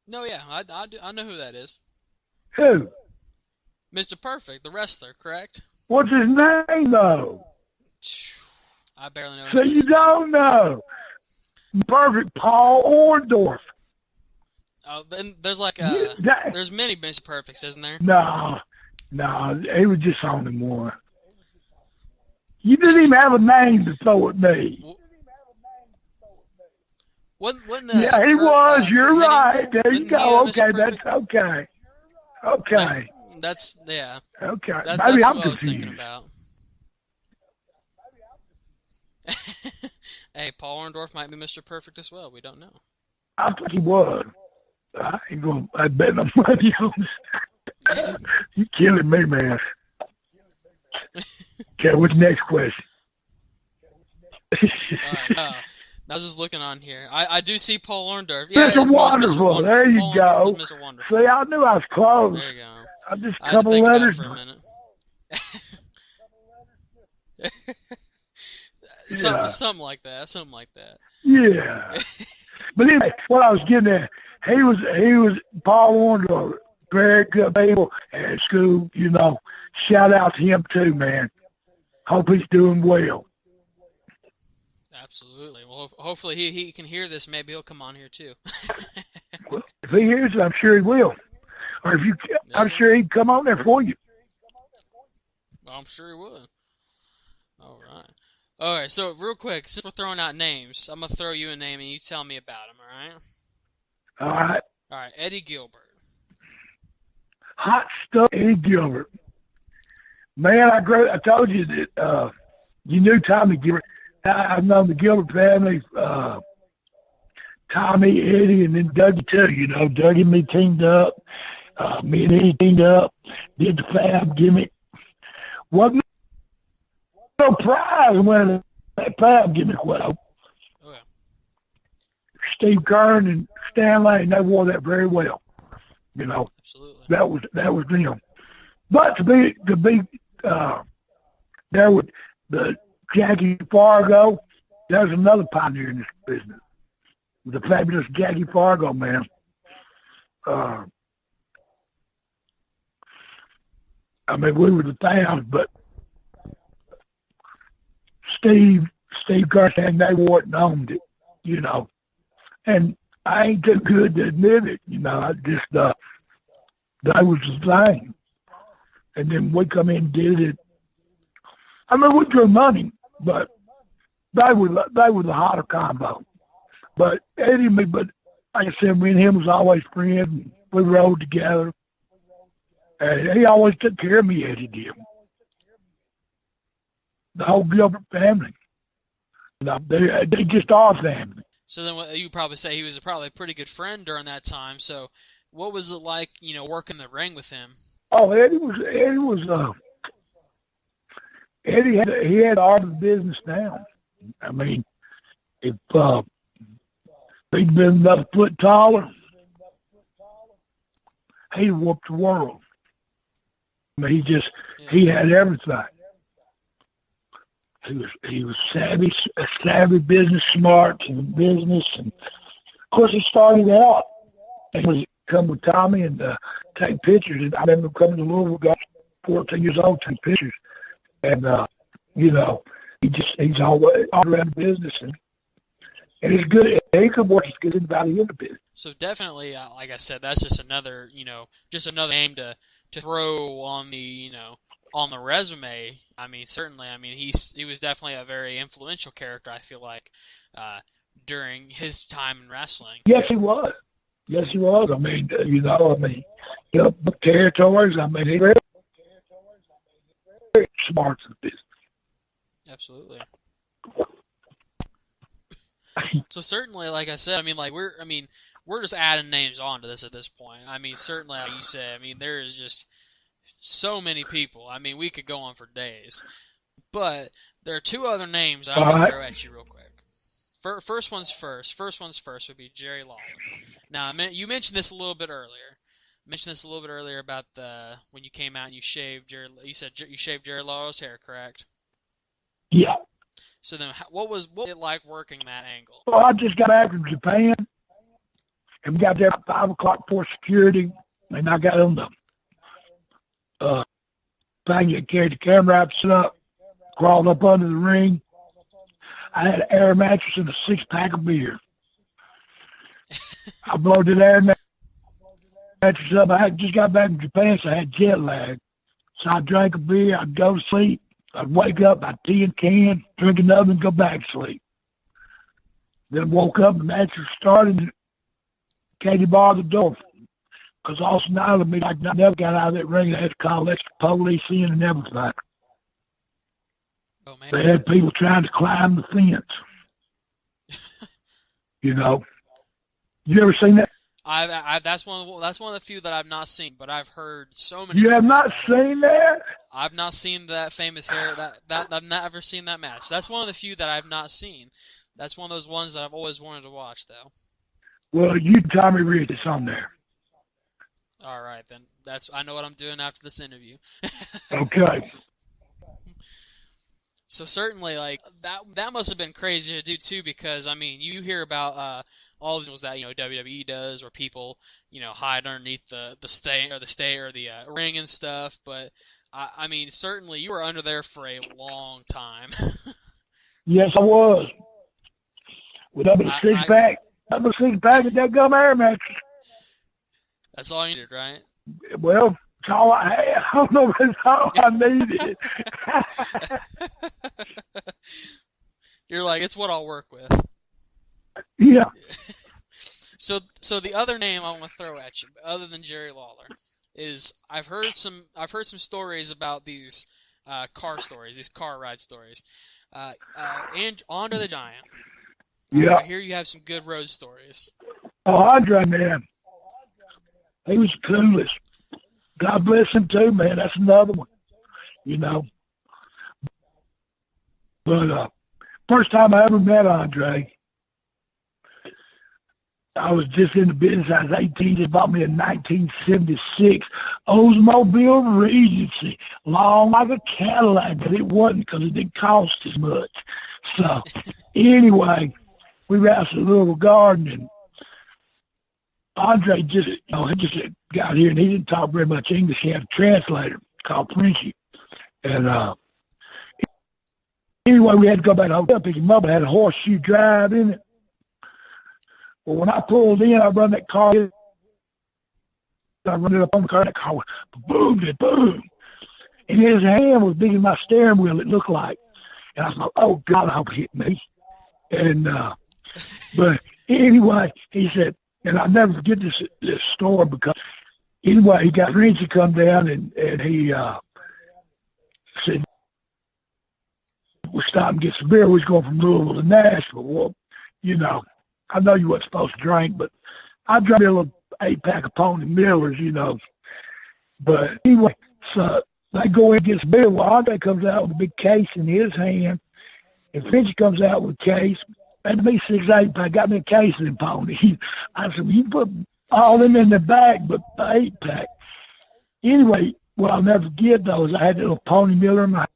S3: No, yeah, I know who that is.
S4: Who?
S3: Mr. Perfect, the wrestler, correct?
S4: What's his name, though?
S3: I barely know.
S4: So you don't know. Perfect Paul Orndorff.
S3: Oh, then there's there's many Mr. Perfects, isn't there?
S4: No, he was just only one. You didn't even have a name to throw at me. Yeah, he was. You're right. There you go. Okay, that's okay. Okay.
S3: That's, yeah.
S4: Okay.
S3: That's
S4: Maybe I'm
S3: what I was thinking
S4: confused.
S3: about. Hey, Paul Orndorff might be Mr. Perfect as well. We don't know.
S4: I think he was. I ain't gonna. I bet no money on this. You killing me, man. Okay, what's the next question?
S3: I was just looking on here. I do see Paul Orndorff. Yeah,
S4: Mr. Wonderful. There you
S3: Paul
S4: go.
S3: Orndorff is Mr. Wonderful.
S4: See, I knew I was close.
S3: There you go.
S4: I'm just a
S3: I had to
S4: couple
S3: think
S4: letters.
S3: about it for a minute. something like that. Something like that.
S4: Yeah. But anyway, what I was getting at, he was Paul Warner, a very good people at school. You know, shout out to him too, man. Hope he's doing well.
S3: Absolutely. Well, hopefully he can hear this. Maybe he'll come on here too.
S4: Well, if he hears it, I'm sure he will. Or if you, I'm sure he'd come on there for you.
S3: I'm sure he would. All right. All right. So real quick, since we're throwing out names, I'm gonna throw you a name and you tell me about him. All right.
S4: All right.
S3: All right. Eddie Gilbert.
S4: Hot stuff, Eddie Gilbert. Man, I told you that you knew Tommy Gilbert. I've known the Gilbert family, Tommy, Eddie, and then Dougie too. You know, Dougie and me teamed up. Me and Eddie teamed up, did the Fab gimmick. Wasn't no prize when that Fab gimmick went up.
S3: Oh, yeah.
S4: Steve Kern and Stan Lane, they wore that very well. You know,
S3: absolutely.
S4: That was them. But to be there with the Jackie Fargo, there's another pioneer in this business. The fabulous Jackie Fargo, man. I mean, we were the fans, but Steve Gershon, they wore it and owned it, you know. And I ain't too good to admit it, you know. I just, that was the thing. And then we come in and did it. I mean, we drew money, but they were the hotter combo. But Eddie and me, but like I said, me and him was always friends. And we rode together. And he always took care of me, Eddie did. The whole Gilbert family. You know, they just are family.
S3: So then you probably say he was probably a pretty good friend during that time. So what was it like, you know, working the ring with him?
S4: Oh, Eddie had art of the business down. I mean, if he'd been another foot taller, he'd whooped the world. I mean, he had everything. He was savvy business, smart in business, and of course he started out. He was come with Tommy and take pictures. And I remember coming to Louisville, got 14 years old, take pictures, and you know, he's always all around the business, and he's good. He could work as good anybody in the business.
S3: So definitely, like I said, that's just another name to throw on the, you know, on the resume. I mean, certainly, I mean, he was definitely a very influential character, I feel like, during his time in wrestling.
S4: Yes, he was. Yes, he was. I mean, you know, he booked territories. I mean, he was very smart in the business.
S3: Absolutely. So certainly, like I said, I mean, like we're just adding names onto this at this point. I mean, certainly, like you said, I mean, there is just so many people. I mean, we could go on for days. But there are two other names I want to throw at you real quick. First one's first would be Jerry Lawler. Now, you mentioned this a little bit earlier. About when you came out and you shaved Jerry. You said you shaved Jerry Lawler's hair, correct?
S4: Yeah.
S3: So then, what was it like working that angle?
S4: Well, I just got back from Japan, and we got there at 5 o'clock for security, and I got on the thing that carried the camera out, set up, crawled up under the ring. I had an air mattress and a 6-pack of beer. I blowed that air mattress up. I just got back from Japan, so I had jet lag. So I drank a beer, I'd go to sleep. I'd wake up, I'd tea and can, drink another, and go back to sleep. Then woke up, the mattress started, and Katie barred the door. Because Austin Island, me, I never got out of that ring. I had to call extra police in and everything.
S3: Oh, man.
S4: They had people trying to climb the fence. You know. You ever seen that?
S3: That's one of the few that I've not seen, but I've heard so many.
S4: You have not seen that?
S3: I've not seen that famous hair. That I've never seen that match. That's one of the few that I've not seen. That's one of those ones that I've always wanted to watch, though.
S4: Well, you Tommy read it's on there.
S3: All right, then. I know what I'm doing after this interview.
S4: Okay.
S3: So certainly, like that must have been crazy to do too, because I mean, you hear about all the things that WWE does, where people hide underneath the ring and stuff. But I mean, certainly you were under there for a long time.
S4: Yes, I was. With up a six-pack and that gum air mattress.
S3: That's all you needed, right?
S4: Well, it's all I had. I don't know if that's all I needed.
S3: You're like, it's what I'll work with.
S4: Yeah.
S3: So the other name I want to throw at you, other than Jerry Lawler, is I've heard some stories about these car stories, these car ride stories. And Andre the Giant.
S4: Yeah.
S3: I hear you have some good road stories.
S4: Oh, Andre, man. He was the coolest. God bless him too, man. That's another one. But first time I ever met Andre, I was just in the business. I was 18. They bought me a 1976 Oldsmobile Regency, long like a Cadillac, but it wasn't because it didn't cost as much. So anyway, we were out to the little garden, and Andre just got here, and he didn't talk very much English. He had a translator called Frenchie. And anyway, we had to go back to the hotel, pick him up. It had a horseshoe drive in it. Well, when I pulled in, I run that car. I run it up on the car, and that car went boom, boom. And his hand was big as my steering wheel, it looked like. And I was like, oh, God, I hope it hit me. And, but anyway, he said, and I'll never forget this story, because anyway, he got French to come down, and he said, we'll stop and get some beer. We was going from Louisville to Nashville. Well, I know you weren't supposed to drink, but I drank a little 8-pack of Pony Millers, But anyway, so they go in and get some beer. Well, Andre comes out with a big case in his hand, and French comes out with a case. Had me 6 8-pack, got me a case of them Pony. I said, well, you put all them in the bag, but the 8-pack. Anyway, what I'll never forget, though, is I had that little Pony Miller in my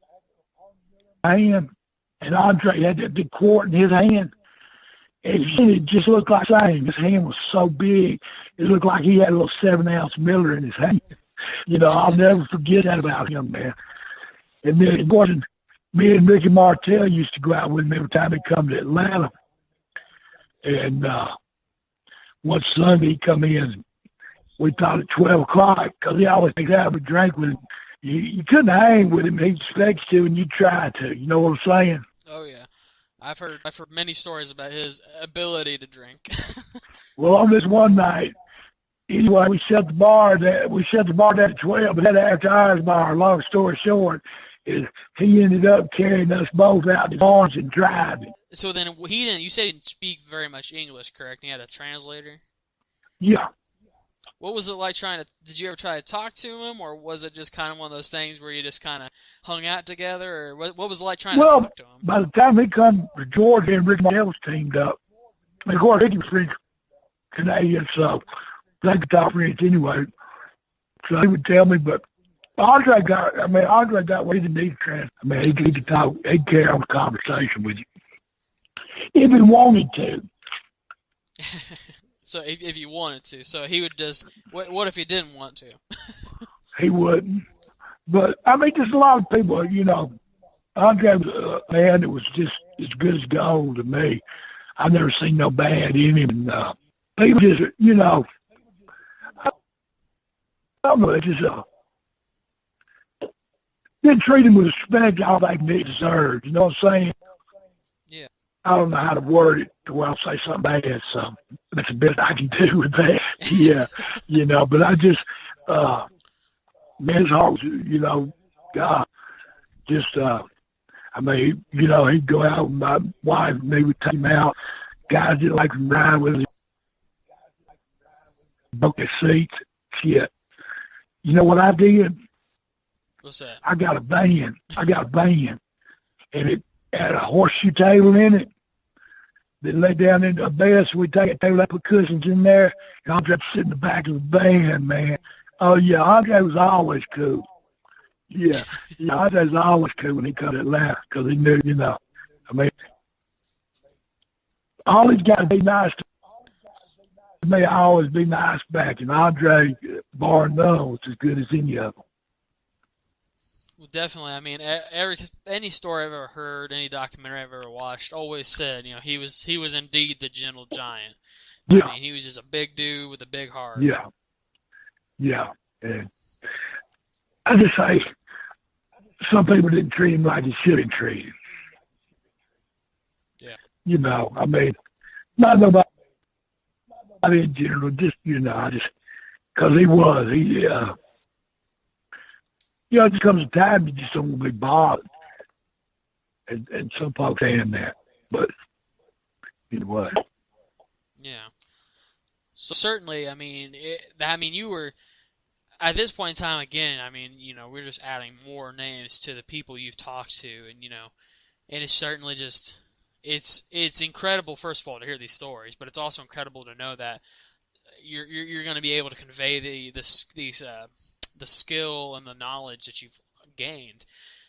S4: hand, and Andre had that big quart in his hand. And it just looked like the same. His hand was so big, it looked like he had a little 7-ounce Miller in his hand. I'll never forget that about him, man. And then, of course, me and Ricky Martel used to go out with him every time he'd come to Atlanta. And one Sunday he'd come in, we thought at 12 o'clock, because he always thinks out we drank with him. You couldn't hang with him. He expects to, and you try to. You know what I'm saying?
S3: Oh, yeah. I've heard many stories about his ability to drink.
S4: Well, on this one night, anyway, we shut the bar down at 12, but that after hours bar, long story short, is he ended up carrying us both out in his arms and driving.
S3: So then you said he didn't speak very much English, correct? He had a translator?
S4: Yeah.
S3: What was it like did you ever try to talk to him, or was it just kind of one of those things where you just kind of hung out together, or what was it like trying to talk to him?
S4: By the time he come to Georgia and Rick Martel was teamed up, and of course, Ricky was French Canadian, so they could talk French anyway. So he would tell me, but Andre got where he didn't need a translator. I mean, he could talk, he'd carry on the conversation with you. If he wanted to.
S3: So if you wanted to. So he would just, what if he didn't want to?
S4: He wouldn't. But, I mean, there's a lot of people, Andre was a man that was just as good as gold to me. I've never seen no bad in him. And people just, I don't know, just didn't treat him with respect all they deserved. You know what I'm saying?
S3: Yeah.
S4: I don't know how to word it to where I'll say something bad, so that's the best I can do with that. Yeah, but I just, man's heart was, God, just, I mean, he'd go out with my wife and they would take him out. Guys didn't like him ride with him. Broke their seats. Shit. You know what I did?
S3: What's that?
S4: I got a van. And it had a horseshoe table in it. They lay down in a bed, so we take a table, I put cushions in there, and Andre sit in the back of the van, man. Oh, yeah, Andre was always cool. Yeah. I was always cool when he cut it last because he knew, I mean, all he's got to be nice to me. I always be nice back, and Andre, bar none, was as good as any of them.
S3: Well, definitely. I mean, any story I've ever heard, any documentary I've ever watched, always said, he was indeed the gentle giant.
S4: Yeah.
S3: I mean, he was just a big dude with a big heart.
S4: Yeah. Yeah. And I just say, some people didn't treat him like he should have treated.
S3: Yeah.
S4: I mean, not nobody in general, just, because just comes a time you just don't want to be bothered. And some folks saying that. But, anyway.
S3: Yeah. So certainly, I mean, you were, at this point in time, again, I mean, we're just adding more names to the people you've talked to, and, and it's certainly just, it's incredible, first of all, to hear these stories, but it's also incredible to know that you're going to be able to convey the skill and the knowledge that you've gained.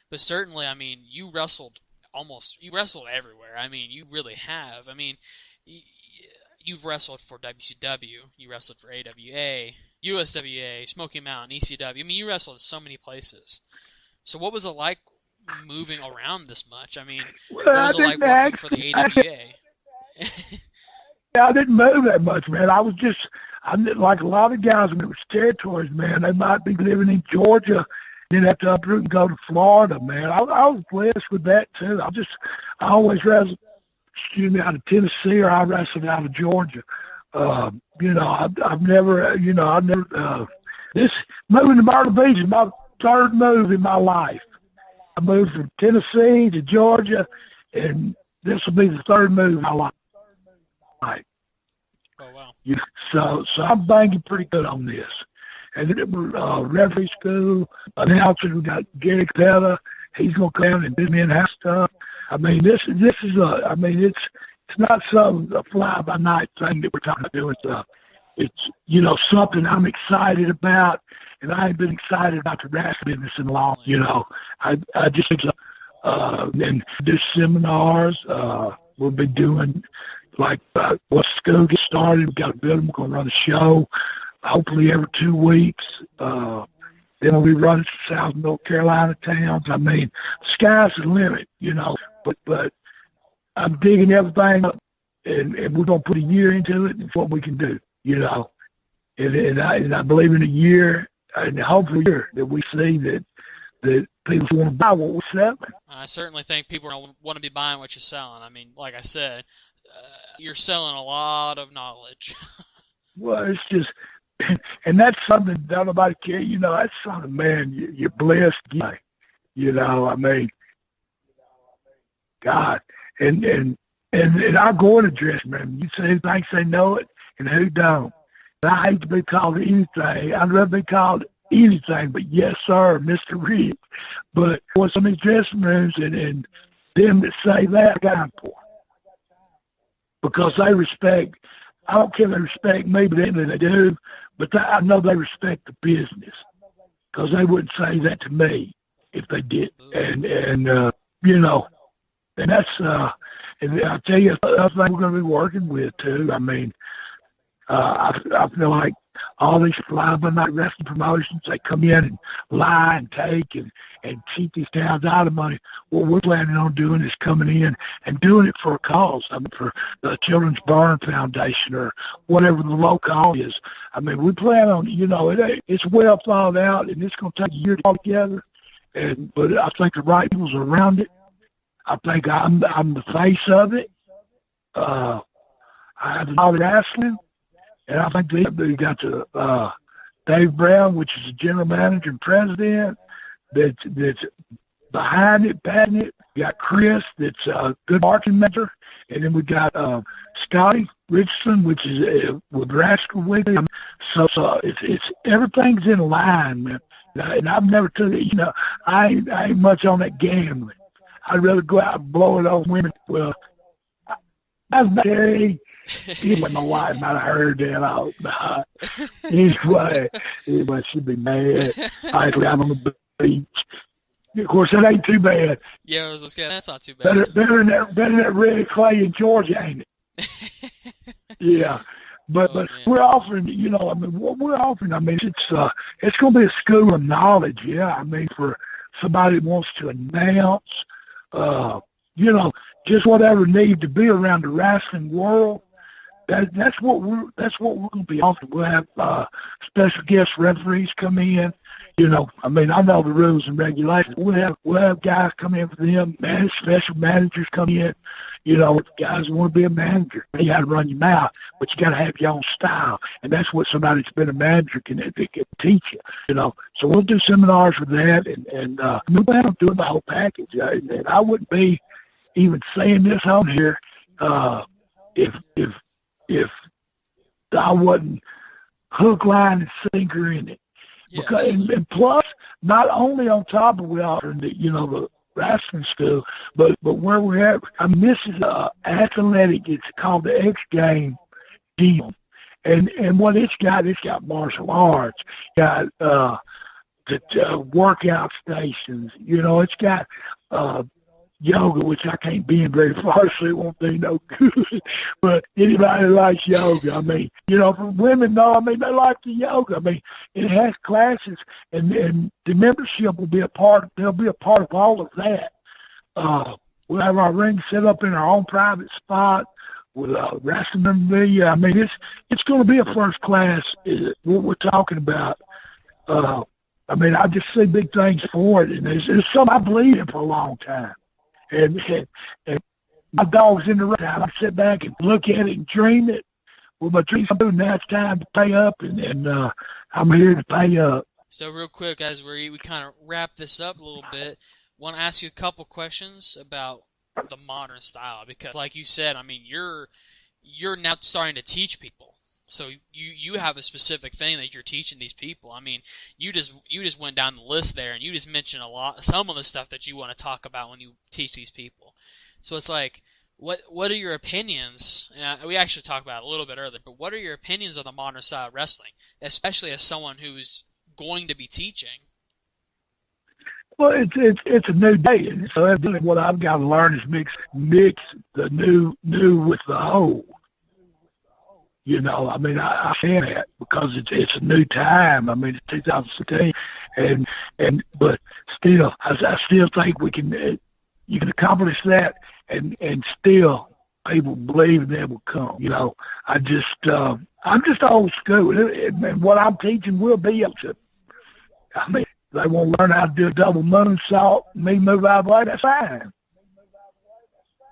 S3: But certainly, I mean, you wrestled everywhere. I mean, you really have. I mean, you've wrestled for WCW, you wrestled for AWA, USWA, Smoky Mountain, ECW. I mean, you wrestled in so many places. So what was it like moving around this much? I mean, what was it like working for the AWA?
S4: I didn't move that much, man. I'm like a lot of guys in those territories, man. They might be living in Georgia, then have to uproot and go to Florida, man. I was blessed with that, too. I always wrestled, out of Tennessee, or I wrestled out of Georgia. I've never, this moving to Myrtle Beach is my third move in my life. I moved from Tennessee to Georgia, and this will be the third move in my life.
S3: Oh, wow.
S4: So I'm banking pretty good on this. And referee school, announcer, we got Gary Capella. He's going to come down and do me in-house stuff. I mean, it's not a fly-by-night thing that we're talking about doing stuff. It's, something I'm excited about, and I ain't been excited about the wrestling business in a long, I just, and do seminars. We'll be doing, once school gets started, we've got a building, we're going to run a show, hopefully every 2 weeks. Then we'll be running some South North Carolina towns. I mean, sky's the limit, but I'm digging everything up, and we're going to put a year into it and what we can do, And I believe in a year, and hopefully a year, that we see that people want to buy what we're selling.
S3: I certainly think people want to be buying what you're selling. I mean, like I said, you're selling a lot of knowledge.
S4: Well, it's just, and that's something that nobody cares. That's something, man, you're blessed. I mean, God. And I go in a dressing room. You say who thinks they know it and who don't. And I hate to be called anything. I'd rather be called anything but yes, sir, Mr. Reed. But for some of these dressing rooms and them that say that, I got time for. Because they respect, I don't care if they respect me, but they do, but I know they respect the business. Because they wouldn't say that to me if they did. And that's, and I'll tell you, other thing we're going to be working with, too. I mean, I feel like all these fly-by-night wrestling promotions, they come in and lie and take and cheat these towns out of money. What we're planning on doing is coming in and doing it for a cause. I mean, for the Children's Burn Foundation or whatever the local is. I mean, we plan on, it's well thought out, and it's going to take a year to all together. But I think the right people's around it. I think I'm the face of it. I have a lot of wrestling. And I think we got the Dave Brown, which is the general manager and president, that's behind it, batting it. We got Chris, that's a good marketing manager. And then we got Scotty Richardson, which is with Rascal Weekly. So it's everything's in line, man. And I've never took it, I ain't much on that gambling. I'd rather go out and blow it on women. Well, I was married. Even my wife might have heard that out. Anyway, she'd be mad. Actually, I'm on the Of course, that ain't too bad.
S3: Yeah, I was just that's not too bad.
S4: Better than that red clay in Georgia, ain't it? Yeah. But we're offering, what we're offering, it's going to be a school of knowledge, yeah. For somebody that wants to announce, just whatever needs to be around the wrestling world. That's what we're going to be offering. We'll have special guest referees come in. I know the rules and regulations. We'll have guys come in for them. Special managers come in. Guys want to be a manager. You got to run your mouth, but you got to have your own style, and that's what somebody that's been a manager can teach you. So we'll do seminars for that, and we'll plan on doing the whole package. And I wouldn't be even saying this on here if I wasn't hook, line, and sinker in it.
S3: Yes.
S4: Because, and plus, not only on top of we offering the wrestling school, but where we're at, this is athletic. It's called the X Game Gym, and what it's got martial arts, got the workout stations. It's got yoga, which I can't be in very far, so it won't do no good. But anybody likes yoga, for women, they like the yoga. It has classes, and the membership will be they'll be a part of all of that. We'll have our ring set up in our own private spot with wrestling memorabilia. It's going to be a first class, what we're talking about. I just see big things for it, and it's something I believe in for a long time. And my dog's in the right time. I sit back and look at it and dream it. Well, my dreams are now it's time to pay up, and I'm here to pay up.
S3: So real quick, as we kind of wrap this up a little bit, want to ask you a couple questions about the modern style, because like you said, you're now starting to teach people. So you have a specific thing that you're teaching these people. You just went down the list there, and you just mentioned some of the stuff that you want to talk about when you teach these people. So it's like, what are your opinions? And we actually talked about it a little bit earlier, but what are your opinions on the modern style of wrestling, especially as someone who's going to be teaching?
S4: Well, it's a new day, and so what I've got to learn is mix the new with the old. I say that because it's a new time. It's 2016, but still, I still think you can accomplish that, and still people believe they will come. I'm just old school, and what I'm teaching will be up to. They won't learn how to do a double moonsault, me move out of the way. That's fine,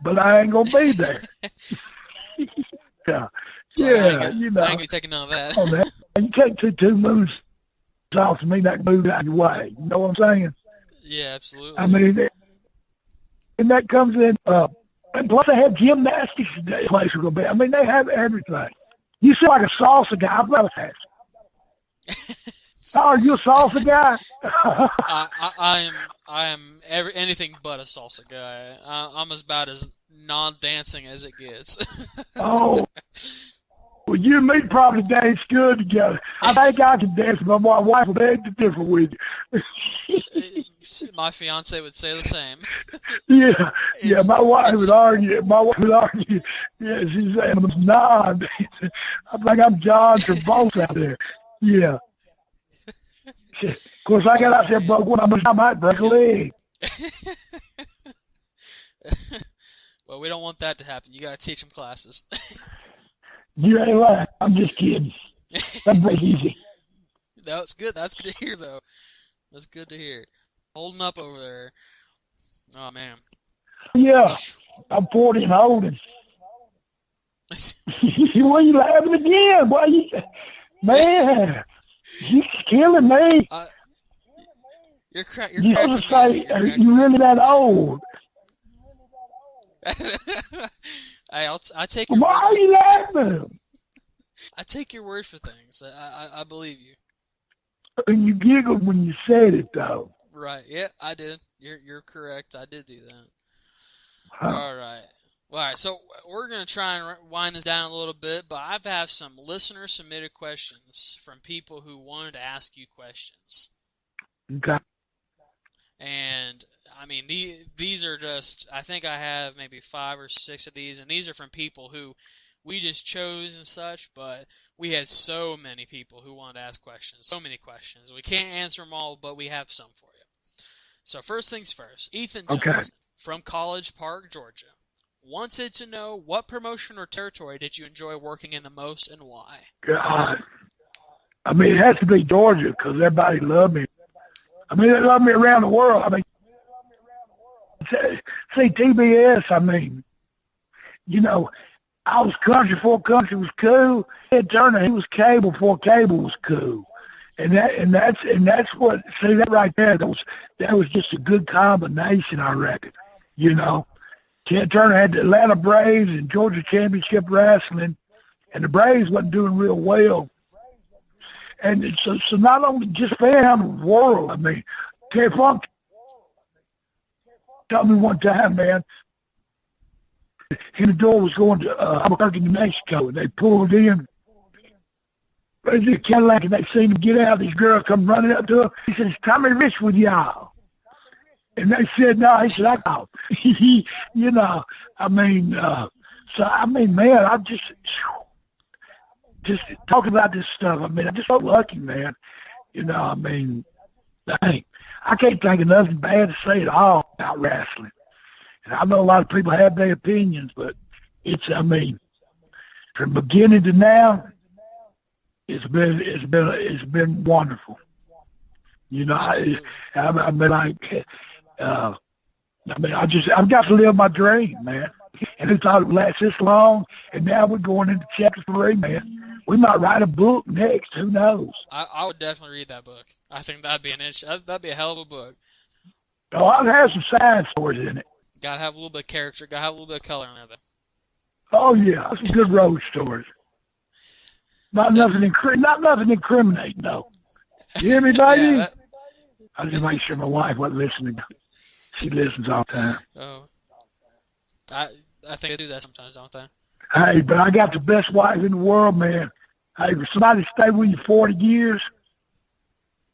S4: but I ain't gonna be there. Yeah.
S3: So
S4: yeah,
S3: I ain't gonna be taking none of that.
S4: You can't take two moves off to me that move out of your way. You know what I'm saying?
S3: Yeah, absolutely.
S4: And that comes in. And plus, they have gymnastics in that place. We're gonna be. They have everything. You sound like a salsa guy. I'm not a salsa. Are you a salsa guy?
S3: I am anything but a salsa guy. I'm about as non-dancing as it gets.
S4: Oh. Well, you and me probably dance good together. I think I can dance, but my wife would beg to differ with you.
S3: My fiance would say the same.
S4: Yeah, my wife would argue. Yeah, she's saying I'm not. I think I'm John Travolta out there. Yeah. Of course, I got out there, but when I might break a leg.
S3: Well, we don't want that to happen. You got to teach them classes.
S4: You ain't right. I'm just kidding. That's pretty easy.
S3: That's good. That's good to hear, though. That's good to hear. Holding up over there. Oh, man.
S4: Yeah. I'm 40 and holding. Why are you laughing again? Why you... Man, you're killing me.
S3: You're cracking
S4: me. Are you really that old?
S3: Hey, I take your
S4: Why are you laughing?
S3: I take your word for things. I believe you.
S4: And you giggled when you said it, though.
S3: Right. Yeah, I did. You're correct. I did do that.
S4: Huh.
S3: All right. So we're going to try and wind this down a little bit, but I've had some listener-submitted questions from people who wanted to ask you questions.
S4: Okay.
S3: mean, these are just, I think I have maybe 5 or 6 of these, and these are from people who we just chose and such, but we had so many people who wanted to ask questions, so many questions. We can't answer them all, but we have some for you. So first things first, Ethan Jones from College Park, Georgia, wanted to know what promotion or territory did you enjoy working in the most and why?
S4: God. I mean, it has to be Georgia because everybody loved me. I mean, they love me around the world. I mean, see, TBS, I mean, you know, I was country before country was cool. Ted Turner, he was cable before cable was cool. And that's what, see, that right there, that was just a good combination, I reckon. You know, Ted Turner had the Atlanta Braves and Georgia Championship Wrestling, and the Braves wasn't doing real well. And so not only just fan of the world, I mean, Terry Funk told me one time, man, the door was going to Albuquerque, New Mexico, and they pulled in. They did a Cadillac, and they seen him get out. This girl come running up to him. He said, "Is Tommy Rich with y'all?" And they said, "No." He said, "I know." You know, I mean, man, I just talking about this stuff. I mean, I just felt lucky, man. You know, I mean, dang, I can't think of nothing bad to say at all about wrestling. And I know a lot of people have their opinions, but it's, I mean, from beginning to now, it's been wonderful. You know, I've got to live my dream, man. And it's thought it would last this long, and now we're going into chapter 3, man. We might write a book next. Who knows?
S3: I would definitely read that book. I think that'd be that'd be a hell of a book.
S4: Oh, I'll have some science stories in it.
S3: Gotta have a little bit of character. Gotta have a little bit of color in it.
S4: Oh yeah, some good road stories. Not nothing incriminating though. You hear me, baby?
S3: Yeah,
S4: I just make sure my wife wasn't listening. She listens all the time.
S3: Oh, I think they do that sometimes, don't they?
S4: Hey, but I got the best wife in the world, man. Hey, if somebody stay with you 40 years,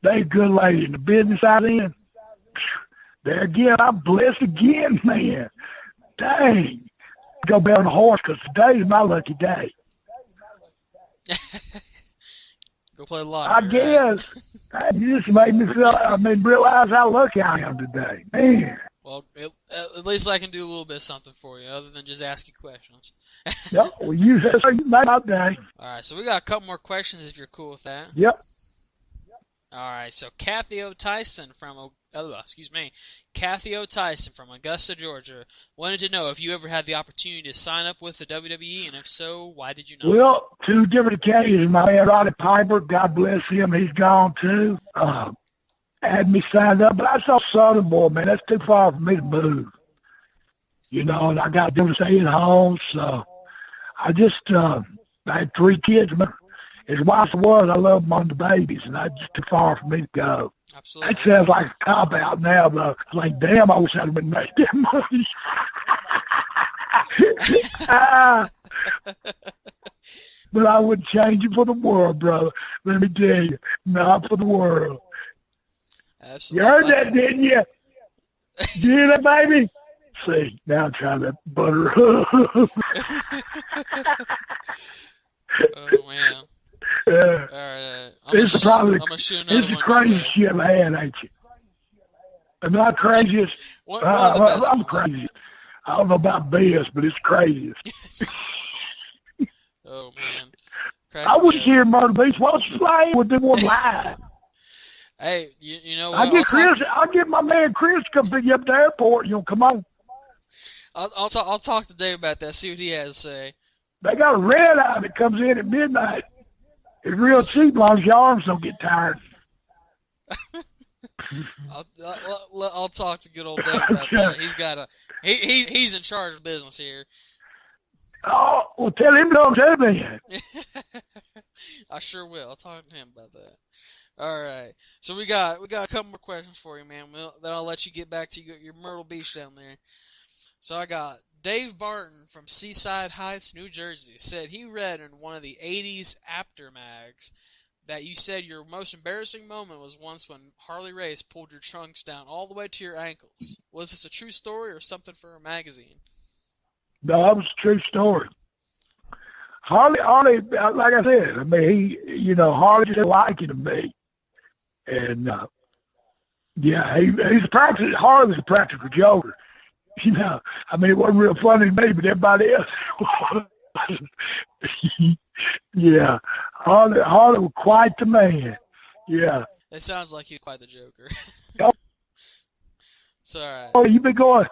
S4: they a good lady. In the business I'm in, there again, I'm blessed again, man. Dang. Go bet on a horse because today is my lucky day.
S3: Go play the lottery.
S4: I guess. Right? You just made me realize how lucky I am today. Man.
S3: Well, at least I can do a little bit of something for you, other than just ask you questions.
S4: Yep. Well, you made my day.
S3: All right, so we got a couple more questions if you're cool with that.
S4: Yep.
S3: All right, so Kathy O. Tyson from Augusta, Georgia, wanted to know if you ever had the opportunity to sign up with the WWE, and if so, why did you not?
S4: Well, 2 different occasions. My man Roddy Piper, God bless him, he's gone too. Had me signed up, but I saw Southern Boy, man. That's too far for me to move. You know, and I got them to stay at home, so I just I had 3 kids. As wild as it was, I love them on the babies, and that's just too far for me to go.
S3: Absolutely.
S4: That sounds like a cop-out now, but I was like, damn, I wish I'd have been making that money. But I wouldn't change it for the world, brother. Let me tell you, not for the world.
S3: Absolutely.
S4: You heard that, didn't you? Did you hear that, baby? See, now I'm trying to butter up.
S3: Oh, man. All right.
S4: It's
S3: the
S4: craziest shit I had, ain't you? Am I craziest? I'm crazy. I don't know about this, but it's craziest.
S3: Oh, man.
S4: I wouldn't hear Murder Beast. Why don't you fly in with them one live?
S3: Hey, you know what?
S4: I'll get my man Chris to come pick you up at the airport. You know, come on.
S3: I'll talk to Dave about that, see what he has to say.
S4: They got a red eye that comes in at midnight. It's real cheap as long as your arms don't get tired.
S3: I'll talk to good old Dave about that. He's got he's in charge of business here.
S4: Oh, well, tell him to tell me.
S3: I sure will. I'll talk to him about that. All right. So we got a couple more questions for you, man. Then I'll let you get back to your Myrtle Beach down there. So I got Dave Barton from Seaside Heights, New Jersey, said he read in one of the 80s After mags that you said your most embarrassing moment was once when Harley Race pulled your trunks down all the way to your ankles. Was this a true story or something for a magazine?
S4: No, that was a true story. Harley, like I said, I mean, Harley just liking to me. And, yeah, he's a practical, Harley's a practical joker. I mean, it wasn't real funny to me, but everybody else yeah, Harley was quite the man. Yeah.
S3: It sounds like he's quite the joker. So, all right.
S4: Oh, you've been going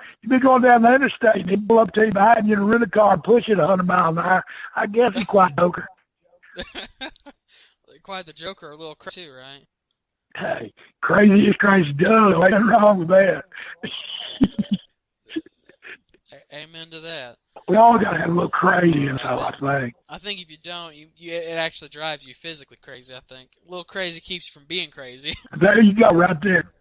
S4: down the interstate, and he pull up to you behind you in a rental car and push it 100 miles an hour. I guess he's quite a joker.
S3: Quite the joker, a little crazy too, right?
S4: Hey, crazy is crazy done. Ain't nothing wrong with that.
S3: Amen to that.
S4: We all got to have a little crazy inside, I think.
S3: I think if you don't, it actually drives you physically crazy, I think. A little crazy keeps you from being crazy.
S4: There you go, right there.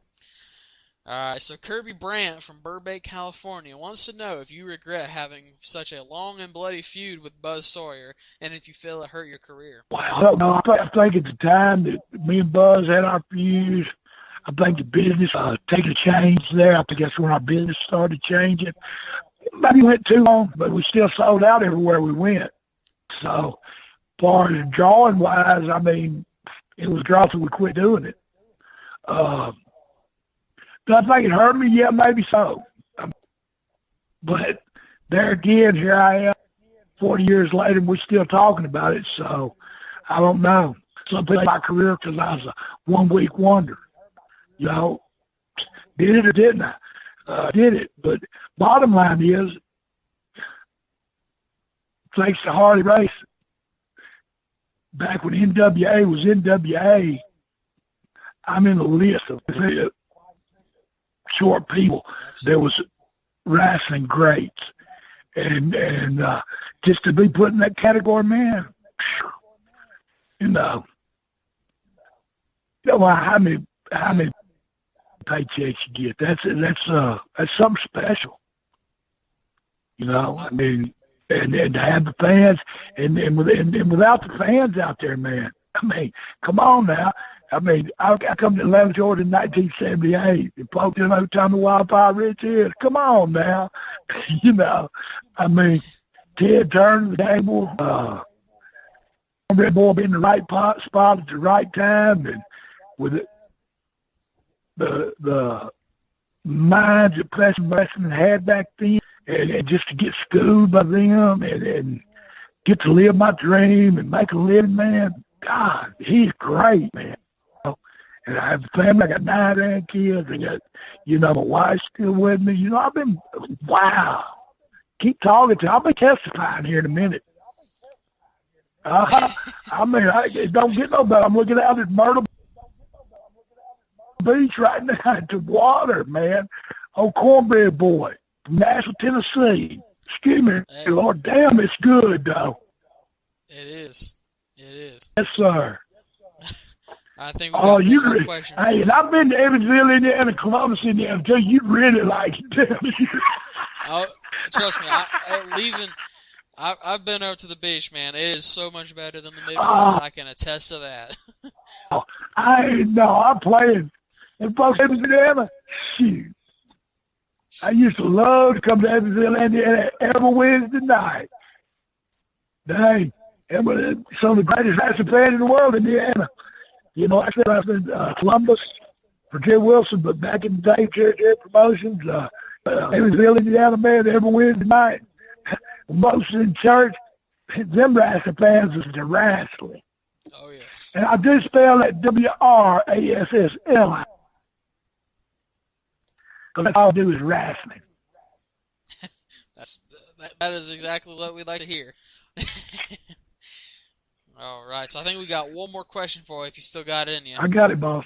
S3: All right, so Kirby Brandt from Burbank, California wants to know if you regret having such a long and bloody feud with Buzz Sawyer, and if you feel it hurt your career.
S4: Well, no, I think at the time that me and Buzz had our feuds, I think the business take a change there. I think that's when our business started changing. Maybe went too long, but we still sold out everywhere we went. So, as far as drawing-wise, I mean, it was draw till we quit doing it. Do I think it hurt me? Yeah, maybe so. But there again, here I am, 40 years later, and we're still talking about it. So I don't know. Some people my career because I was a one-week wonder. Did it or didn't I? Did it. But bottom line is, thanks to Harley Race, back when NWA was NWA, I'm in the list of short people. There was wrestling greats, and just to be put in that category, man, how many paychecks you get? That's something special. I mean, and to have the fans, and without the fans out there, man. I mean, come on now. I mean, I come to Atlanta, Georgia in 1978, and folks didn't know the time the Wildfire Ridge is. Come on now. I mean, Ted turned the table, Red Boy being in the right spot at the right time, and with the minds that professional wrestling had back then, and just to get schooled by them and get to live my dream and make a living, man. God, he's great, man. And I have a family. I got 9 grandkids. I got, my wife's still with me. I've been, wow. Keep talking to. I'll be testifying here in a minute. I mean, it don't get no better. I'm looking out at Myrtle Beach right now at the water, man. Old cornbread boy from Nashville, Tennessee. Excuse me.
S3: Hey.
S4: Lord damn, it's good, though.
S3: It is. It is.
S4: Yes, sir.
S3: I think we got one more question.
S4: Hey, and I've been to Evansville, Indiana, Columbus, Indiana, too. You really like it.
S3: Oh, trust me, I've been over to the beach, man. It is so much better than the Midwest. I can attest to that.
S4: I played in folks in Indiana. Shoot. I used to love to come to Evansville, Indiana every Wednesday night. Dang. And some of the greatest wrestling fans in the world, Indiana. I said I was in Columbus for Jay Wilson, but back in the day, Cherry Promotions, Evansville, Indiana, man, every Wednesday night. Most in church, them wrestling fans is the wrestling.
S3: Oh, yes.
S4: And I do spell that WRASSLI. Because that's all I do is wrestling.
S3: That is exactly what we'd like to hear. All right, so I think we got one more question for you if you still got it in you.
S4: I got it, boss.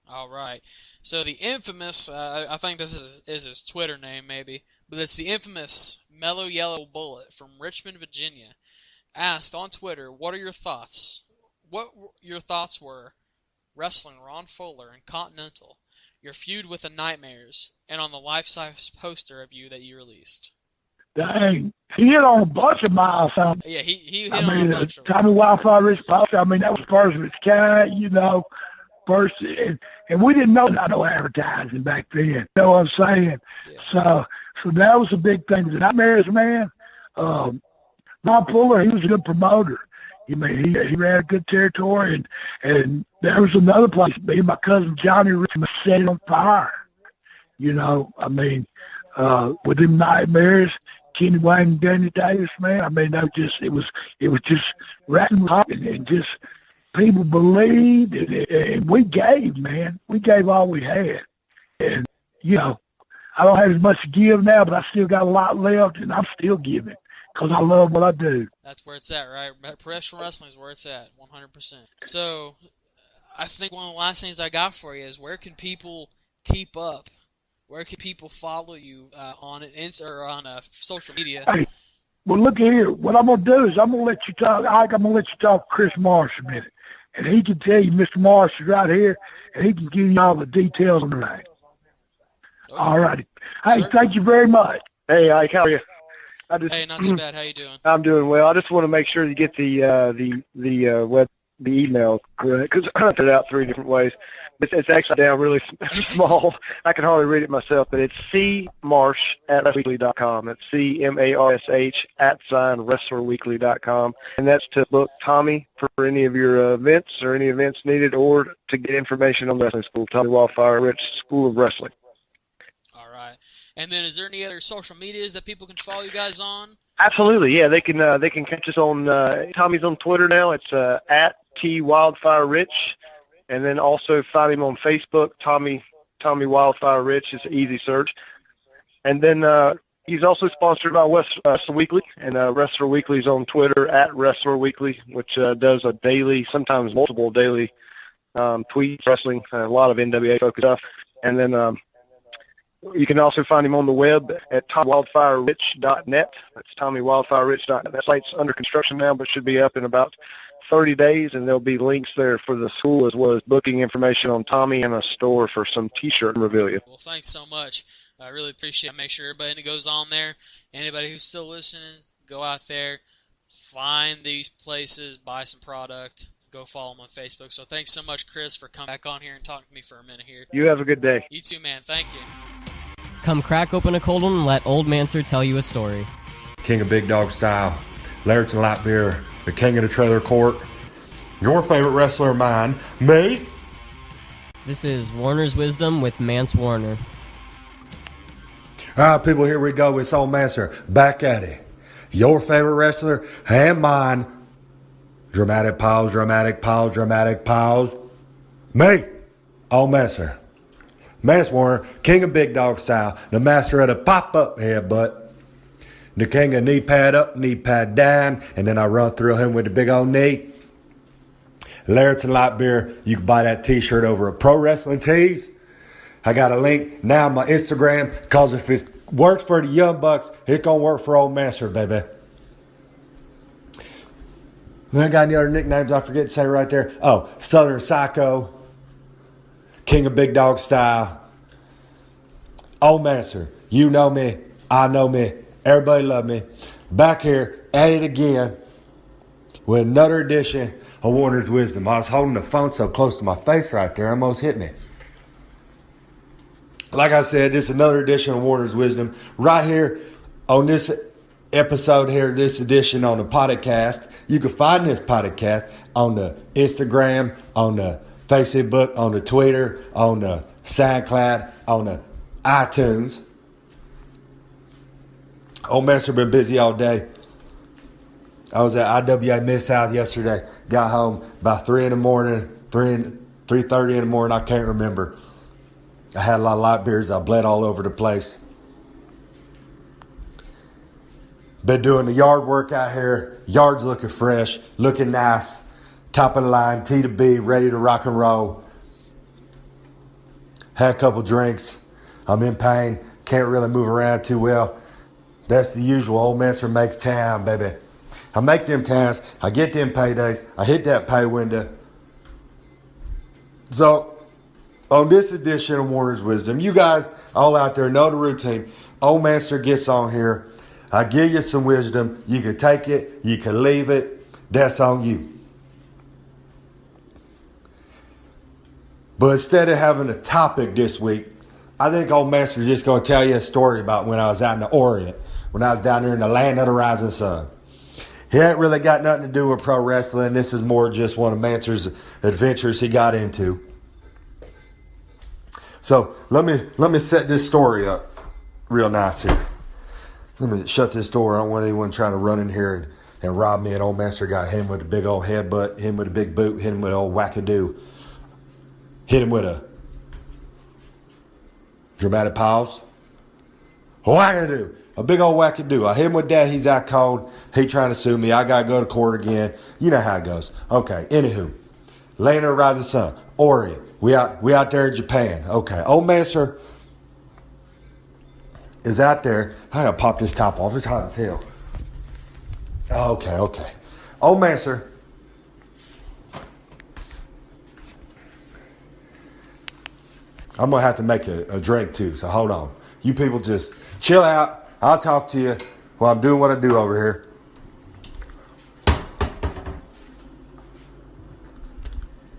S3: All right. So the infamous, I think this is his Twitter name maybe, but it's the infamous Mellow Yellow Bullet from Richmond, Virginia, asked on Twitter, what your thoughts were wrestling Ron Fuller in Continental, your feud with the Nightmares, and on the life-size poster of you that you released.
S4: Dang. He hit on a bunch of miles.
S3: Yeah, he hit on a bunch of
S4: Tommy Wildfire Rich Post. I mean, that was first of its kind, first, and we didn't know no advertising back then. You know what I'm saying? Yeah. So that was a big thing. The Nightmares, man. Bob Fuller, he was a good promoter. He ran a good territory, and there was another place. Me and my cousin Johnny set it on fire. With them Nightmares, Kenny Wayne and Danny Davis, man. I mean, it was just racking and just people believed, and we gave, man. We gave all we had, and I don't have as much to give now, but I still got a lot left, and I'm still giving because I love what I do.
S3: That's where it's at, right? Professional wrestling is where it's at, 100%. So, I think one of the last things I got for you is where can people keep up? Where can people follow you on social media?
S4: Hey, well, look here. What I'm going to do is I'm going to let you talk. I'm going to let you talk to Chris Marsh a minute. And he can tell you, Mr. Marsh is right here, and he can give you all the details on the ring. Okay. All righty. Hey, Thank you very much.
S5: Hey, Ike, how are you?
S3: Hey, not too bad. How you doing?
S5: I'm doing well. I just want to make sure you get the email correct, because I put it out 3 different ways. It's actually down really small. I can hardly read it myself, but it's cmarsh@wrestlerweekly.com. It's CMARSH@wrestlerweekly.com. And that's to book Tommy for any of your events or any events needed, or to get information on the wrestling school, Tommy Wildfire Rich School of Wrestling.
S3: All right. And then is there any other social medias that people can follow you guys on?
S5: Absolutely, yeah. They can catch us on, Tommy's on Twitter now. It's @TWildfireRich. And then also find him on Facebook, Tommy Wildfire Rich. It's an easy search. And then he's also sponsored by Wrestler Weekly, and Wrestler Weekly's on Twitter @Wrestler Weekly, which does a daily, sometimes multiple daily tweets, wrestling, a lot of NWA focused stuff. And then you can also find him on the web at TommyWildfireRich.net. That's TommyWildfireRich.net. That site's under construction now, but should be up in about 30 days, and there'll be links there for the school as well as booking information on Tommy and a store for some T-shirt memorabilia.
S3: Well, thanks so much. I really appreciate it. Make sure everybody that goes on there, anybody who's still listening, go out there, find these places, buy some product, go follow them on Facebook. So thanks so much, Chris, for coming back on here and talking to me for a minute here.
S5: You have a good day.
S3: You too, man. Thank you.
S6: Come crack open a cold one and let Old Manser tell you a story.
S7: King of Big Dog Style, Laird and Light Beer, the king of the trailer court, your favorite wrestler of mine, me.
S6: This is Warner's Wisdom with Mance Warner.
S7: All right, people, here we go. It's Old Manser back at it. Your favorite wrestler and mine. Dramatic pause, dramatic pause, dramatic pause. Me, Old Manser. Mance Warner, king of Big Dog Style, the master of the pop-up headbutt. The king of knee pad up, knee pad down, and then I run through him with the big old knee. Laird and Light Beer, you can buy that T-shirt over at Pro Wrestling Tees. I got a link now on my Instagram, because if it works for the Young Bucks, it's going to work for Old Manser, baby. I got any other nicknames I forget to say right there? Oh, Southern Psycho, king of Big Dog Style, Old Manser. You know me, I know me. Everybody love me. Back here at it again with another edition of Warner's Wisdom. I was holding the phone so close to my face right there, almost hit me. Like I said, this is another edition of Warner's Wisdom. Right here on this episode here, this edition on the podcast. You can find this podcast on the Instagram, on the Facebook, on the Twitter, on the SoundCloud, on the iTunes. Old Manser been busy all day. I was at IWA Mid-South yesterday. Got home by 3 in the morning, 3:30 in the morning. I can't remember. I had a lot of light beers. I bled all over the place. Been doing the yard work out here. Yard's looking fresh, looking nice. Top of the line, T to B, ready to rock and roll. Had a couple drinks. I'm in pain. Can't really move around too well. That's the usual. Old Manser makes time, baby. I make them times. I get them paydays. I hit that pay window. So, on this edition of Warner's Wisdom, you guys all out there know the routine. Old Manser gets on here. I give you some wisdom. You can take it. You can leave it. That's on you. But instead of having a topic this week, I think old Master just going to tell you a story about when I was out in the Orient, when I was down there in the land of the rising sun. He ain't really got nothing to do with pro wrestling. This is more just one of Mance's adventures he got into. So let me set this story up real nice here. Let me shut this door. I don't want anyone trying to run in here and rob me. And old Master got him with a big old headbutt, hit him with a big boot, hit him with an old wackadoo. Hit him with a dramatic pause. Wackadoo. A big old wackadoo. I hit him with that. He's out cold. He trying to sue me. I got to go to court again. You know how it goes. Okay, anywho. Land of the rising sun. Orient. We out there in Japan. Okay. Old Master is out there. I gotta pop this top off. It's hot as hell. Okay. Old Master. I'm going to have to make a drink too, so hold on. You people just chill out. I'll talk to you while I'm doing what I do over here.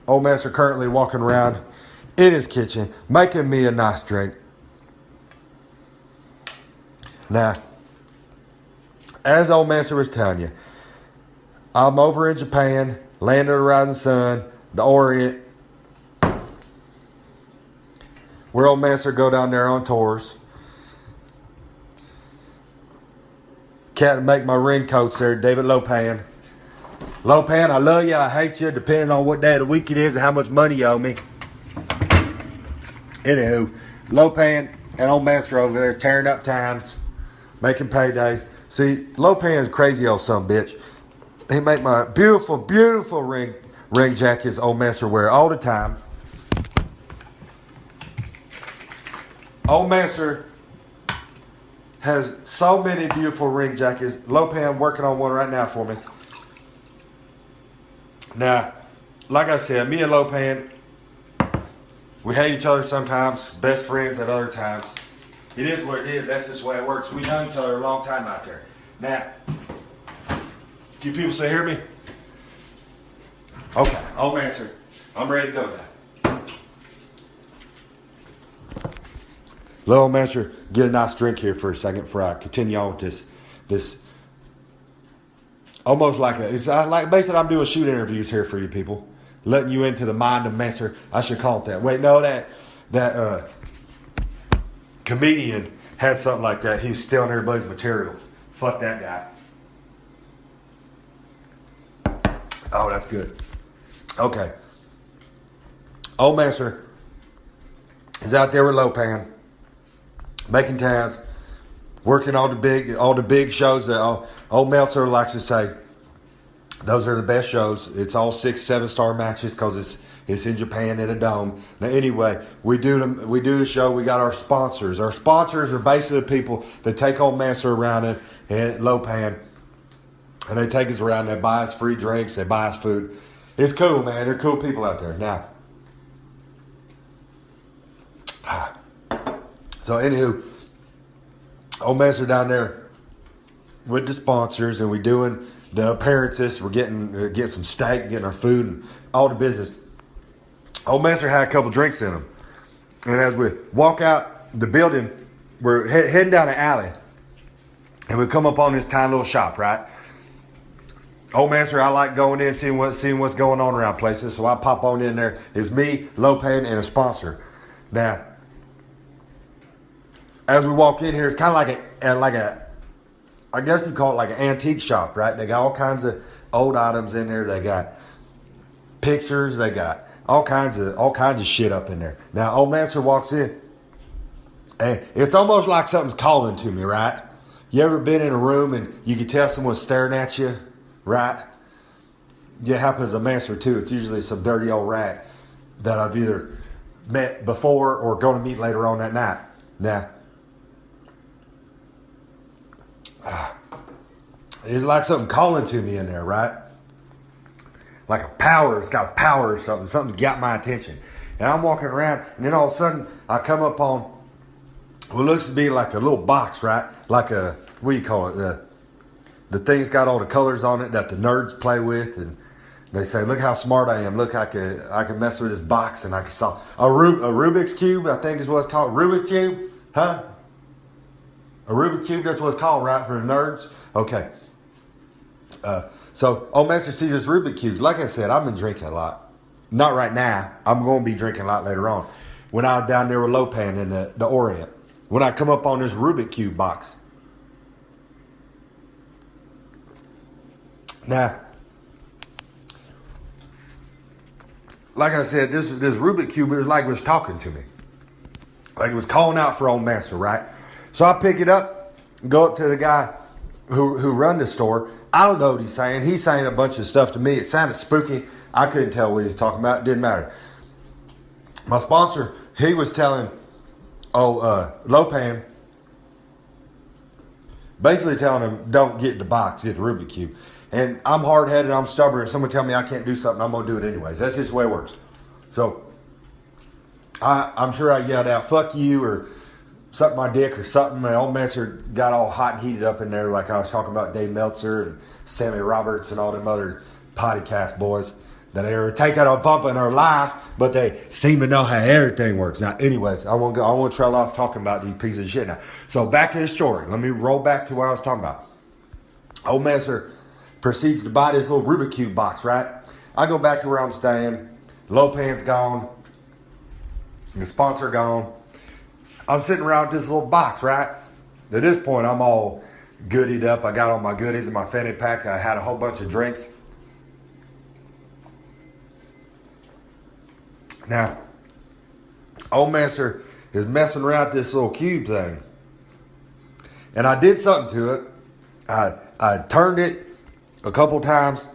S7: Old Master currently walking around in his kitchen, making me a nice drink. Now, as Old Master was telling you, I'm over in Japan, land of the rising sun, the Orient, where Old Master go down there on tours. Can't make my ring coach there, David Lopan. Lopan, I love you, I hate you, depending on what day of the week it is and how much money you owe me. Anywho, Lopan and Old Master over there tearing up times, making paydays. See, Lopan's crazy old son of a bitch. He make my beautiful, beautiful ring jackets Old Master wear all the time. Old Master has so many beautiful ring jackets. Lopan working on one right now for me. Now, like I said, me and Lopan, we hate each other sometimes, best friends at other times. It is what it is. That's just the way it works. We know each other a long time out there. Now, you people still hear me? Okay, Old Master, I'm ready to go now. Little Master, get a nice drink here for a second before I continue on with this almost like it's like basically I'm doing shoot interviews here for you people, letting you into the mind of Master. I should call it that. Wait, no, that comedian had something like that. He's stealing everybody's material. Fuck that guy. Oh, that's good. Okay. Old Master is out there with Lopan, making towns, working all the big shows that old Meltzer likes to say. Those are the best shows. It's all 6-7 star matches because it's in Japan in a dome. Now anyway, we do the show. We got our sponsors. Our sponsors are basically the people that take Old Master around and Lopan, and they take us around. They buy us free drinks. They buy us food. It's cool, man. They're cool people out there. Now, so anywho, Old Master down there with the sponsors, and we doing the appearances. We're getting some steak, getting our food, and all the business. Old Master had a couple drinks in him, and as we walk out the building, we're heading down the alley, and we come up on this tiny little shop, right? Old Master, I like going in, seeing what's going on around places, so I pop on in there. It's me, Lopan, and a sponsor. Now, as we walk in here, it's kind of like a, I guess you call it like an antique shop, right? They got all kinds of old items in there. They got pictures. They got all kinds of shit up in there. Now, Old Master walks in, and it's almost like something's calling to me, right? You ever been in a room and you can tell someone's staring at you, right? It happens to Master too. It's usually some dirty old rat that I've either met before or going to meet later on that night. Now, it's like something calling to me in there, right? Like a power. It's got a power or something. Something's got my attention. And I'm walking around, and then all of a sudden, I come up on what looks to be like a little box, right? Like a, what do you call it? The thing's got all the colors on it that the nerds play with, and they say, look how smart I am. Look, I can mess with this box, and I can solve a Rubik's Cube, I think is what it's called. Rubik's Cube? Huh? A Rubik's Cube, that's what it's called, right, for the nerds? Okay. So, old Master sees this Rubik's Cube. Like I said, I've been drinking a lot. Not right now. I'm going to be drinking a lot later on. When I was down there with Lopan in the Orient. When I come up on this Rubik's Cube box. Now, like I said, this Rubik's Cube, it was like it was talking to me. Like it was calling out for old Master, right? So I pick it up, go up to the guy who run the store. I don't know what he's saying. He's saying a bunch of stuff to me. It sounded spooky. I couldn't tell what he was talking about. It didn't matter. My sponsor, he was telling Lopan, basically telling him, don't get the box, get the Rubik's Cube. And I'm hard-headed, I'm stubborn. If someone tell me I can't do something, I'm going to do it anyways. That's just the way it works. So, I'm sure I yelled out, fuck you, or suck my dick or something. My old Master got all hot and heated up in there like I was talking about Dave Meltzer and Sammy Roberts and all them other podcast boys that ever take out a bump in their life, but they seem to know how everything works. Now, anyways, I want to trail off talking about these pieces of shit now. So, back to the story. Let me roll back to what I was talking about. Old Master proceeds to buy this little Rubik's Cube box, right? I go back to where I'm staying. Lopan's gone. The sponsor gone. I'm sitting around with this little box, right? At this point, I'm all goodied up. I got all my goodies in my fanny pack. I had a whole bunch of drinks. Now, old Master is messing around with this little cube thing. And I did something to it. I turned it a couple times.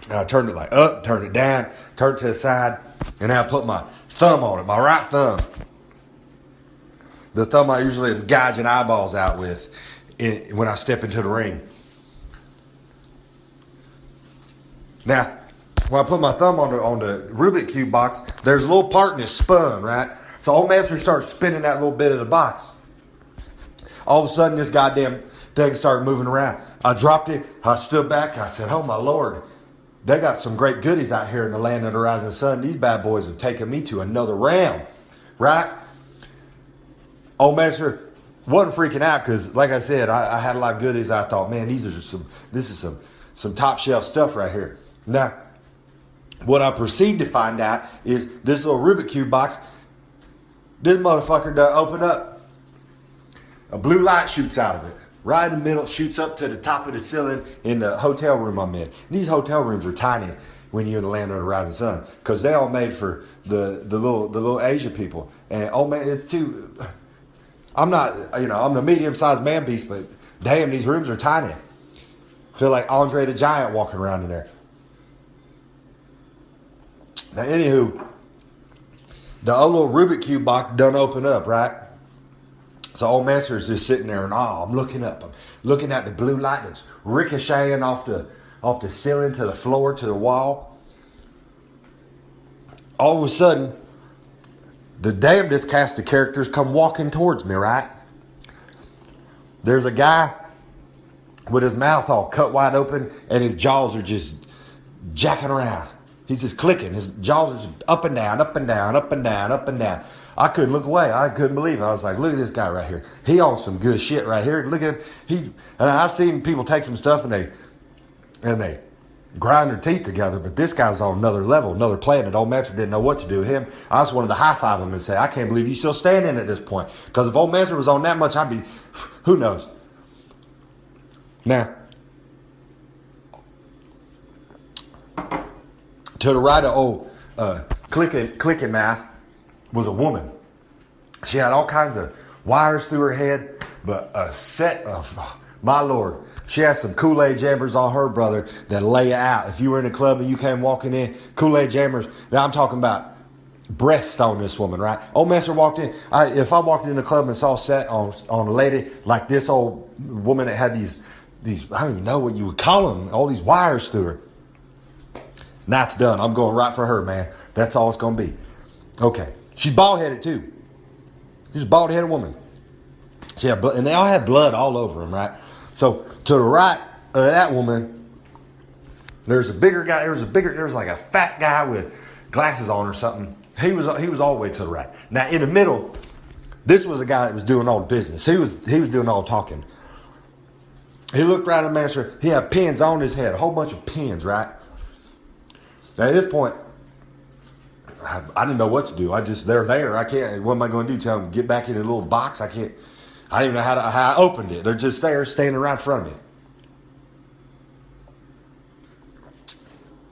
S7: And I turned it like up, turned it down, turned it to the side, and I put my thumb on it, my right thumb. The thumb I usually am gouging eyeballs out with when I step into the ring. Now, when I put my thumb on the Rubik's Cube box, there's a little part and it's spun, right? So old Master starts spinning that little bit of the box. All of a sudden, this goddamn thing started moving around. I dropped it. I stood back. I said, oh, my Lord. They got some great goodies out here in the land of the rising sun. These bad boys have taken me to another realm, right? Old Master wasn't freaking out because, like I said, I had a lot of goodies. I thought, man, this is some top shelf stuff right here. Now, what I proceed to find out is this little Rubik's Cube box, this motherfucker done open up. A blue light shoots out of it. Right in the middle, shoots up to the top of the ceiling in the hotel room I'm in. These hotel rooms are tiny when you're in the land of the rising sun because they all made for the little Asian people. And oh man, it's too. I'm not, I'm the medium-sized man beast, but damn, these rooms are tiny. I feel like Andre the Giant walking around in there. Now, anywho, the old little Rubik's Cube box done open up, right? So old Master's just sitting there and I'm looking up. I'm looking at the blue light that's ricocheting off the ceiling to the floor, to the wall. All of a sudden, the damnedest cast of characters come walking towards me, right? There's a guy with his mouth all cut wide open and his jaws are just jacking around. He's just clicking. His jaws are just up and down, up and down, up and down, up and down. I couldn't look away. I couldn't believe it. I was like, look at this guy right here. He on some good shit right here. Look at him. And I've seen people take some stuff and they grind their teeth together, but this guy's on another level, another planet. Old Master didn't know what to do with him. I just wanted to high five him and say, I can't believe you're still standing at this point. Because if Old Master was on that much, I'd be, who knows? Now, to the right of old clicking math was a woman. She had all kinds of wires through her head, but a set of, my Lord, she has some Kool-Aid jammers on her, brother, that lay you out. If you were in a club and you came walking in, Kool-Aid jammers, now I'm talking about breasts on this woman, right? Old Master walked in. If I walked in the club and saw set on a lady like this old woman that had these, I don't even know what you would call them, all these wires through her. Night's done. I'm going right for her, man. That's all it's going to be. Okay. She's bald-headed, too. She's a bald-headed woman. She had blood, and they all had blood all over them, right? So to the right of that woman, there's a bigger guy. There was like a fat guy with glasses on or something. He was all the way to the right. Now in the middle, this was a guy that was doing all the business. He was doing all the talking. He looked right at the master. He had pins on his head, a whole bunch of pins, right? Now at this point, I didn't know what to do. They're there. I can't. What am I going to do? Tell them to get back in the little box? I can't. I didn't even know how I opened it. They're just there, standing right in front of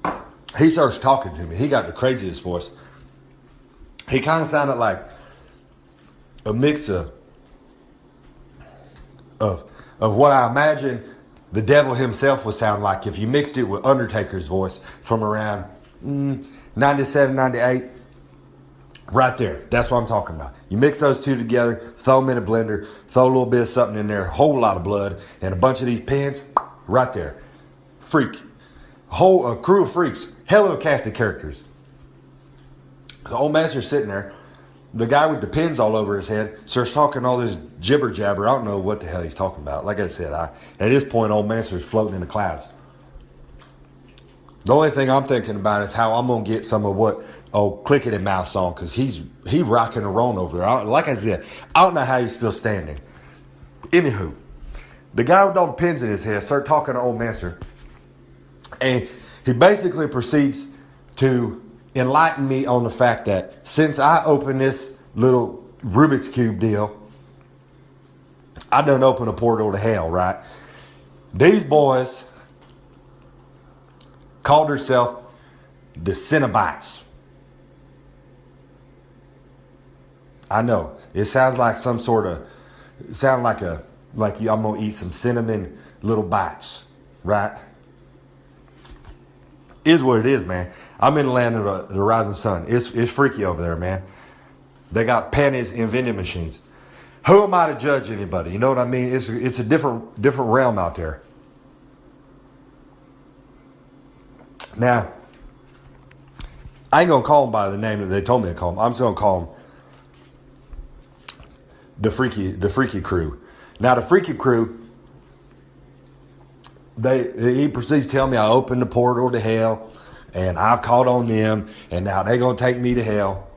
S7: me. He starts talking to me. He got the craziest voice. He kind of sounded like a mix of what I imagine the devil himself would sound like if you mixed it with Undertaker's voice from around 97, 98. Right there. That's what I'm talking about. You mix those two together, throw them in a blender, throw a little bit of something in there, a whole lot of blood, and a bunch of these pins. Right there. Freak. A crew of freaks. Hell of a cast of characters. The old master's sitting there. The guy with the pins all over his head starts talking all this jibber jabber. I don't know what the hell he's talking about. Like I said, at this point, old master's floating in the clouds. The only thing I'm thinking about is how I'm going to get some of what Clickety Mouse on, because he rocking and rolling over there. Like I said, I don't know how he's still standing. Anywho, the guy with all the pins in his head started talking to old master, and he basically proceeds to enlighten me on the fact that since I opened this little Rubik's Cube deal, I done opened a portal to hell, right? These boys called herself the Cenobites. I know it sounds like some sort of, I'm gonna eat some cinnamon little bites, right? Is what it is, man. I'm in the land of the rising sun. It's freaky over there, man. They got panties and vending machines. Who am I to judge anybody? You know what I mean? It's a different realm out there. Now, I ain't gonna call them by the name that they told me to call them. I'm just gonna call them the freaky crew. Now the freaky crew, he proceeds to tell me I opened the portal to hell, and I've called on them, and now they're gonna take me to hell.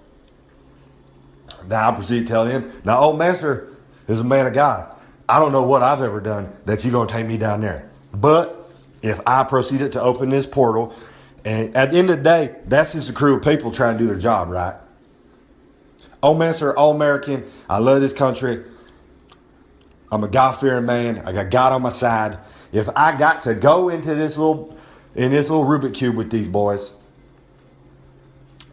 S7: Now I proceed to tell him, now old master is a man of God. I don't know what I've ever done that you're gonna take me down there. But if I proceeded to open this portal, and at the end of the day, that's just a crew of people trying to do their job, right? Old master, all American. I love this country. I'm a God-fearing man. I got God on my side. If I got to go into this little Rubik Cube with these boys,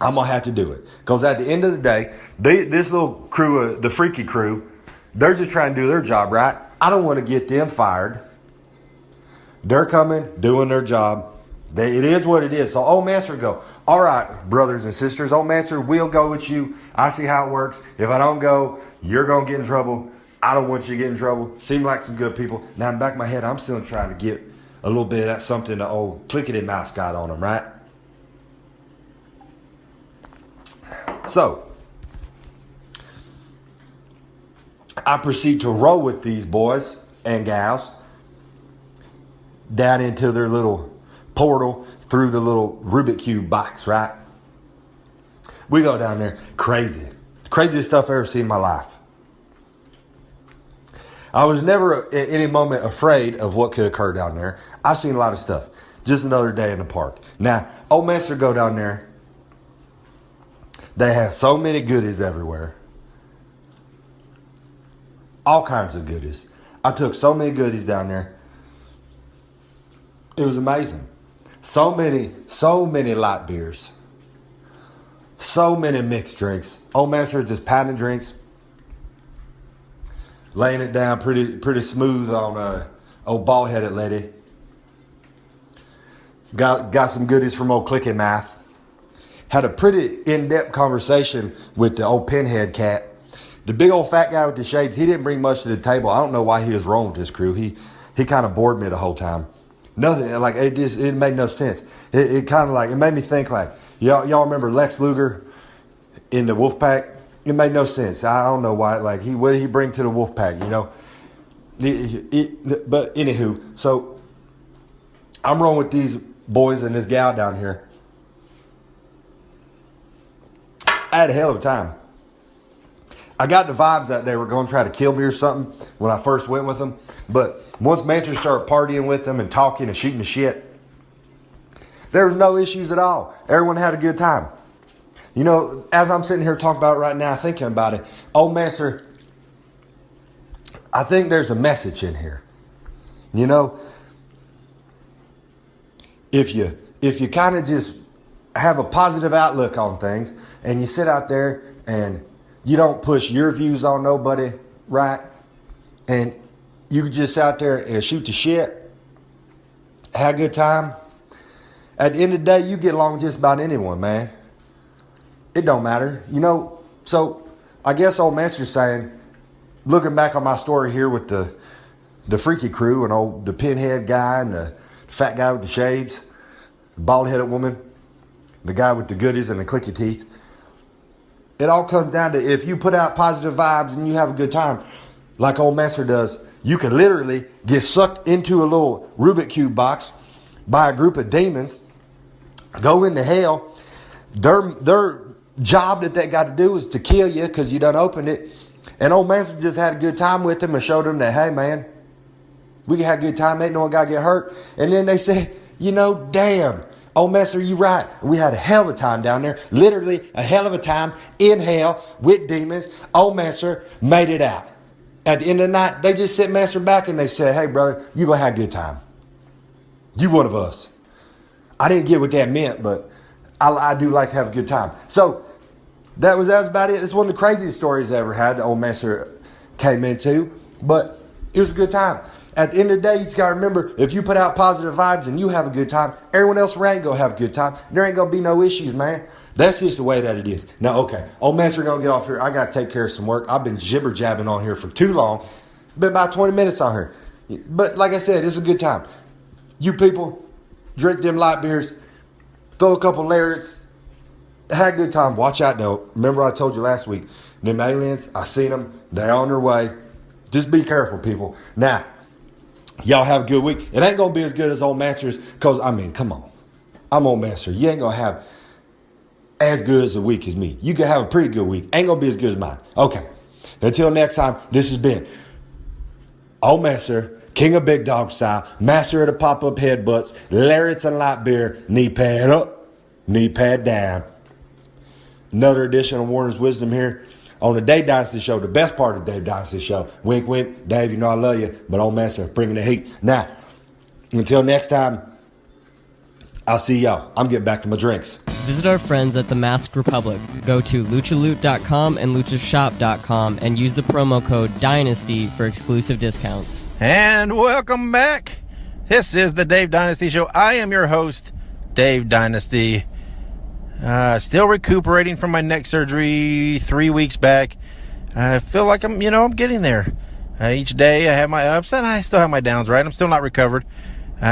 S7: I'm gonna have to do it. Because at the end of the day, this little crew, the freaky crew, they're just trying to do their job, right? I don't want to get them fired. They're coming, doing their job. It is what it is. So old master go, all right, brothers and sisters, old master, we'll go with you. I see how it works. If I don't go, you're going to get in trouble. I don't want you to get in trouble. Seem like some good people. Now in the back of my head, I'm still trying to get a little bit of that something the old Clickety Mouse got on them, right? So, I proceed to roll with these boys and gals down into their little portal through the little Rubik Cube box, right? We go down there, crazy. Craziest stuff I've ever seen in my life. I was never at any moment afraid of what could occur down there. I've seen a lot of stuff. Just another day in the park. Now, old master go down there. They have so many goodies everywhere. All kinds of goodies. I took so many goodies down there. It was amazing. So many light beers. So many mixed drinks. Old master is just pounding drinks. Laying it down pretty smooth on old bald-headed lady. Got some goodies from old Clicky Math. Had a pretty in-depth conversation with the old pinhead cat. The big old fat guy with the shades, he didn't bring much to the table. I don't know why he was wrong with this crew. He kind of bored me the whole time. Nothing, like it made no sense. It kind of like, it made me think like, y'all remember Lex Luger in the Wolfpack? it made no sense. I don't know why. Like, what did he bring to the Wolfpack, you know? But anywho, so I'm rolling with these boys and this gal down here. I had a hell of a time. I got the vibes that they were going to try to kill me or something when I first went with them. But once Mance started partying with them and talking and shooting the shit, there was no issues at all. Everyone had a good time. You know, as I'm sitting here talking about it right now, thinking about it, old Mance, I think there's a message in here. You know, if you kind of just have a positive outlook on things and you sit out there and you don't push your views on nobody, right? And you just out there and shoot the shit, have a good time. At the end of the day, you get along with just about anyone, man. It don't matter, you know. So I guess old Mance's saying, looking back on my story here with the freaky crew and the pinhead guy and the fat guy with the shades, the bald-headed woman, the guy with the goodies and the clicky teeth. It all comes down to if you put out positive vibes and you have a good time, like old Master does, you can literally get sucked into a little Rubik's Cube box by a group of demons, go into hell. Their job that they got to do is to kill you because you done opened it. And old Master just had a good time with them and showed them that, hey, man, we can have a good time. Ain't no one got to get hurt. And then they said, you know, damn, old Master, you right. We had a hell of a time down there. Literally a hell of a time in hell with demons. Old Master made it out. At the end of the night, they just sent Master back and they said, hey, brother, you going to have a good time. You one of us. I didn't get what that meant, but I do like to have a good time. So that was about it. It's one of the craziest stories I ever had that old Master came into, but it was a good time. At the end of the day, you just got to remember, if you put out positive vibes and you have a good time, everyone else around going to have a good time. There ain't going to be no issues, man. That's just the way that it is. Now, okay, old Master going to get off here. I got to take care of some work. I've been jibber-jabbing on here for too long. Been about 20 minutes on here. But like I said, it's a good time. You people, drink them light beers, throw a couple lariats, have a good time. Watch out, though. Remember I told you last week, them aliens, I seen them. They're on their way. Just be careful, people. Now, y'all have a good week. It ain't going to be as good as old Master's because, I mean, come on. I'm old Master. You ain't going to have as good as a week as me. You can have a pretty good week. Ain't going to be as good as mine. Okay. Until next time, this has been old Master, King of Big Dog Style, Master of the Pop-Up Headbutts, Lariats and Light Beer, knee pad up, knee pad down. Another edition of Warner's Wisdom here on the Dave Dynasty Show, the best part of the Dave Dynasty Show. Wink, wink. Dave, you know I love you, but old Master bringing the heat. Now, until next time, I'll see y'all. I'm getting back to my drinks.
S6: Visit our friends at the Masked Republic. Go to luchaloot.com and luchashop.com and use the promo code DYNASTY for exclusive discounts.
S2: And welcome back. This is the Dave Dynasty Show. I am your host, Dave Dynasty. Still recuperating from my neck surgery 3 weeks back. I feel like I'm getting there. Each day I have my ups and I still have my downs, right? I'm still not recovered.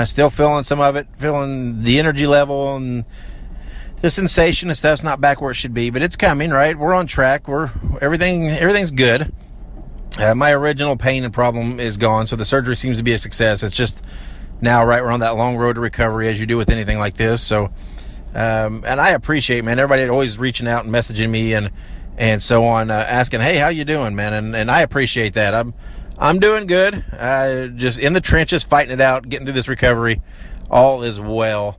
S2: Still feeling some of it, feeling the energy level and the sensation and stuff's not back where it should be, but it's coming, right? We're on track. Everything's good. My original pain and problem is gone, so the surgery seems to be a success. It's just now, right, we're on that long road to recovery as you do with anything like this. So, and I appreciate, man, everybody always reaching out and messaging me and so on, asking, hey, how you doing, man? And I appreciate that. I'm doing good. Just in the trenches, fighting it out, getting through this recovery. All is well.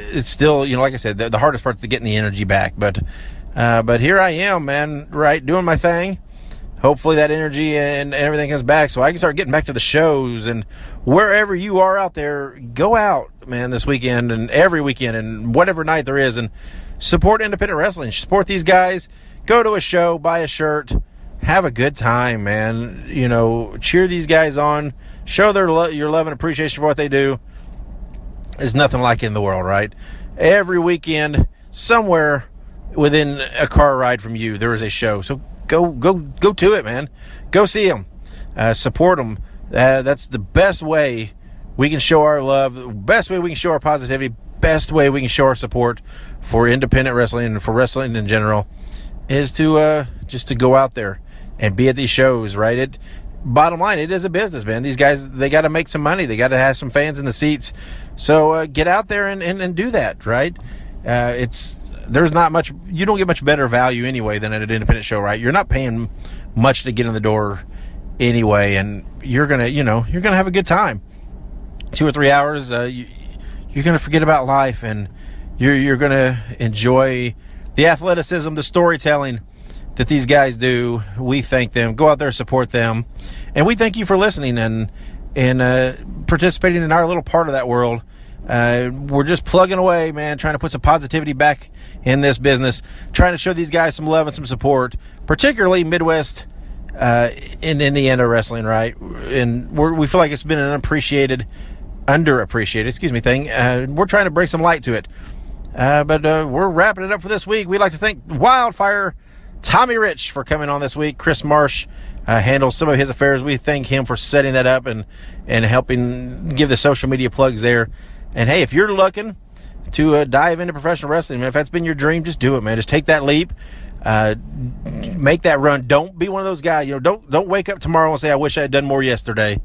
S2: It's still, like I said, the hardest part is getting the energy back. But here I am, man, right, doing my thing. Hopefully that energy and everything comes back so I can start getting back to the shows. And wherever you are out there, go out, man, this weekend and every weekend and whatever night there is and support independent wrestling. Support these guys. Go to a show, buy a shirt. Have a good time, man. Cheer these guys on. Show your love and appreciation for what they do. There's nothing like it in the world, right? Every weekend, somewhere within a car ride from you, there is a show. So go to it, man. Go see them. Support them. That's the best way we can show our love. The best way we can show our positivity. best way we can show our support for independent wrestling and for wrestling in general is to just to go out there and be at these shows, right? Bottom line, it is a business, man. These guys, they got to make some money. They got to have some fans in the seats. So get out there and do that, right? There's not much, you don't get much better value anyway than at an independent show, right? You're not paying much to get in the door anyway, and you're gonna have a good time. 2 or 3 hours, you're gonna forget about life, and you're gonna enjoy the athleticism, the storytelling that these guys do. We thank them. Go out there, support them, and we thank you for listening and participating in our little part of that world. We're just plugging away, man, trying to put some positivity back in this business, trying to show these guys some love and some support, particularly Midwest in Indiana wrestling, right? And we feel like it's been an underappreciated thing. We're trying to bring some light to it. But we're wrapping it up for this week. We'd like to thank Wildfire Tommy Rich for coming on this week. Chris Marsh handles some of his affairs. We thank him for setting that up and helping give the social media plugs there. And hey, if you're looking to dive into professional wrestling, man, if that's been your dream, just do it, man. Just take that leap. Make that run. Don't be one of those guys. Don't wake up tomorrow and say, I wish I had done more yesterday.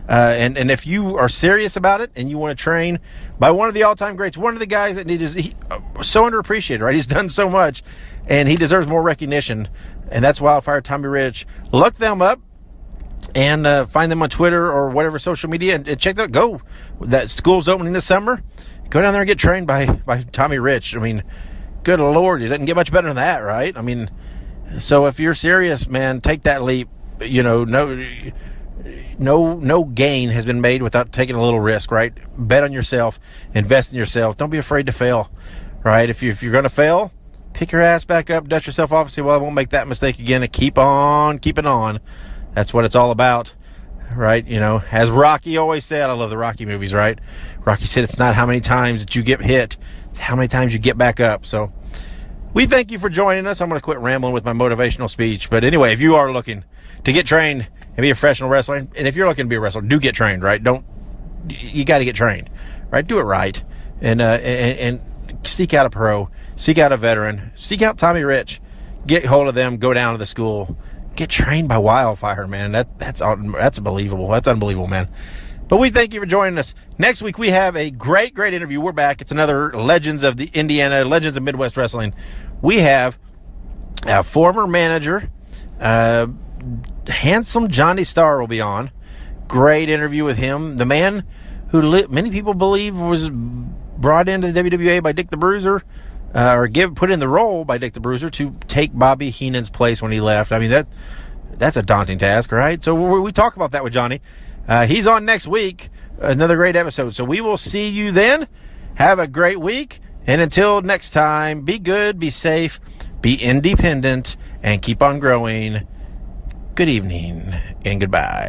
S2: And if you are serious about it and you want to train by one of the all-time greats, one of the guys that he's so underappreciated, right? He's done so much, and he deserves more recognition. And that's Wildfire Tommy Rich. Look them up and find them on Twitter or whatever social media and check that. Go. That school's opening this summer. Go down there and get trained by Tommy Rich. I mean, good Lord, it doesn't get much better than that, right? I mean, so if you're serious, man, take that leap. No gain has been made without taking a little risk, right? Bet on yourself, invest in yourself. Don't be afraid to fail, right? If you're going to fail, pick your ass back up, dust yourself off, and say, well, I won't make that mistake again, and keep on keeping on. That's what it's all about, right? As Rocky always said, I love the Rocky movies, right? Rocky said it's not how many times that you get hit, it's how many times you get back up. So we thank you for joining us. I'm going to quit rambling with my motivational speech. But anyway, if you are looking to get trained and be a professional wrestler, and if you're looking to be a wrestler, do get trained, right? You got to get trained, right? Do it right. And seek out a pro, seek out a veteran, seek out Tommy Rich, get hold of them, go down to the school, get trained by Wildfire, man. That's unbelievable. That's unbelievable, man. But we thank you for joining us. Next week, we have a great interview. We're back. It's another Legends of the Indiana, Legends of Midwest Wrestling. We have a former manager, handsome Johnny Starr will be on. Great interview with him. The man who many people believe was brought into the WWA by Dick the Bruiser, or put in the role by Dick the Bruiser to take Bobby Heenan's place when he left. I mean, that's a daunting task, right? So we talk about that with Johnny. He's on next week, another great episode. So we will see you then. Have a great week. And until next time, be good, be safe, be independent, and keep on growing. Good evening and goodbye.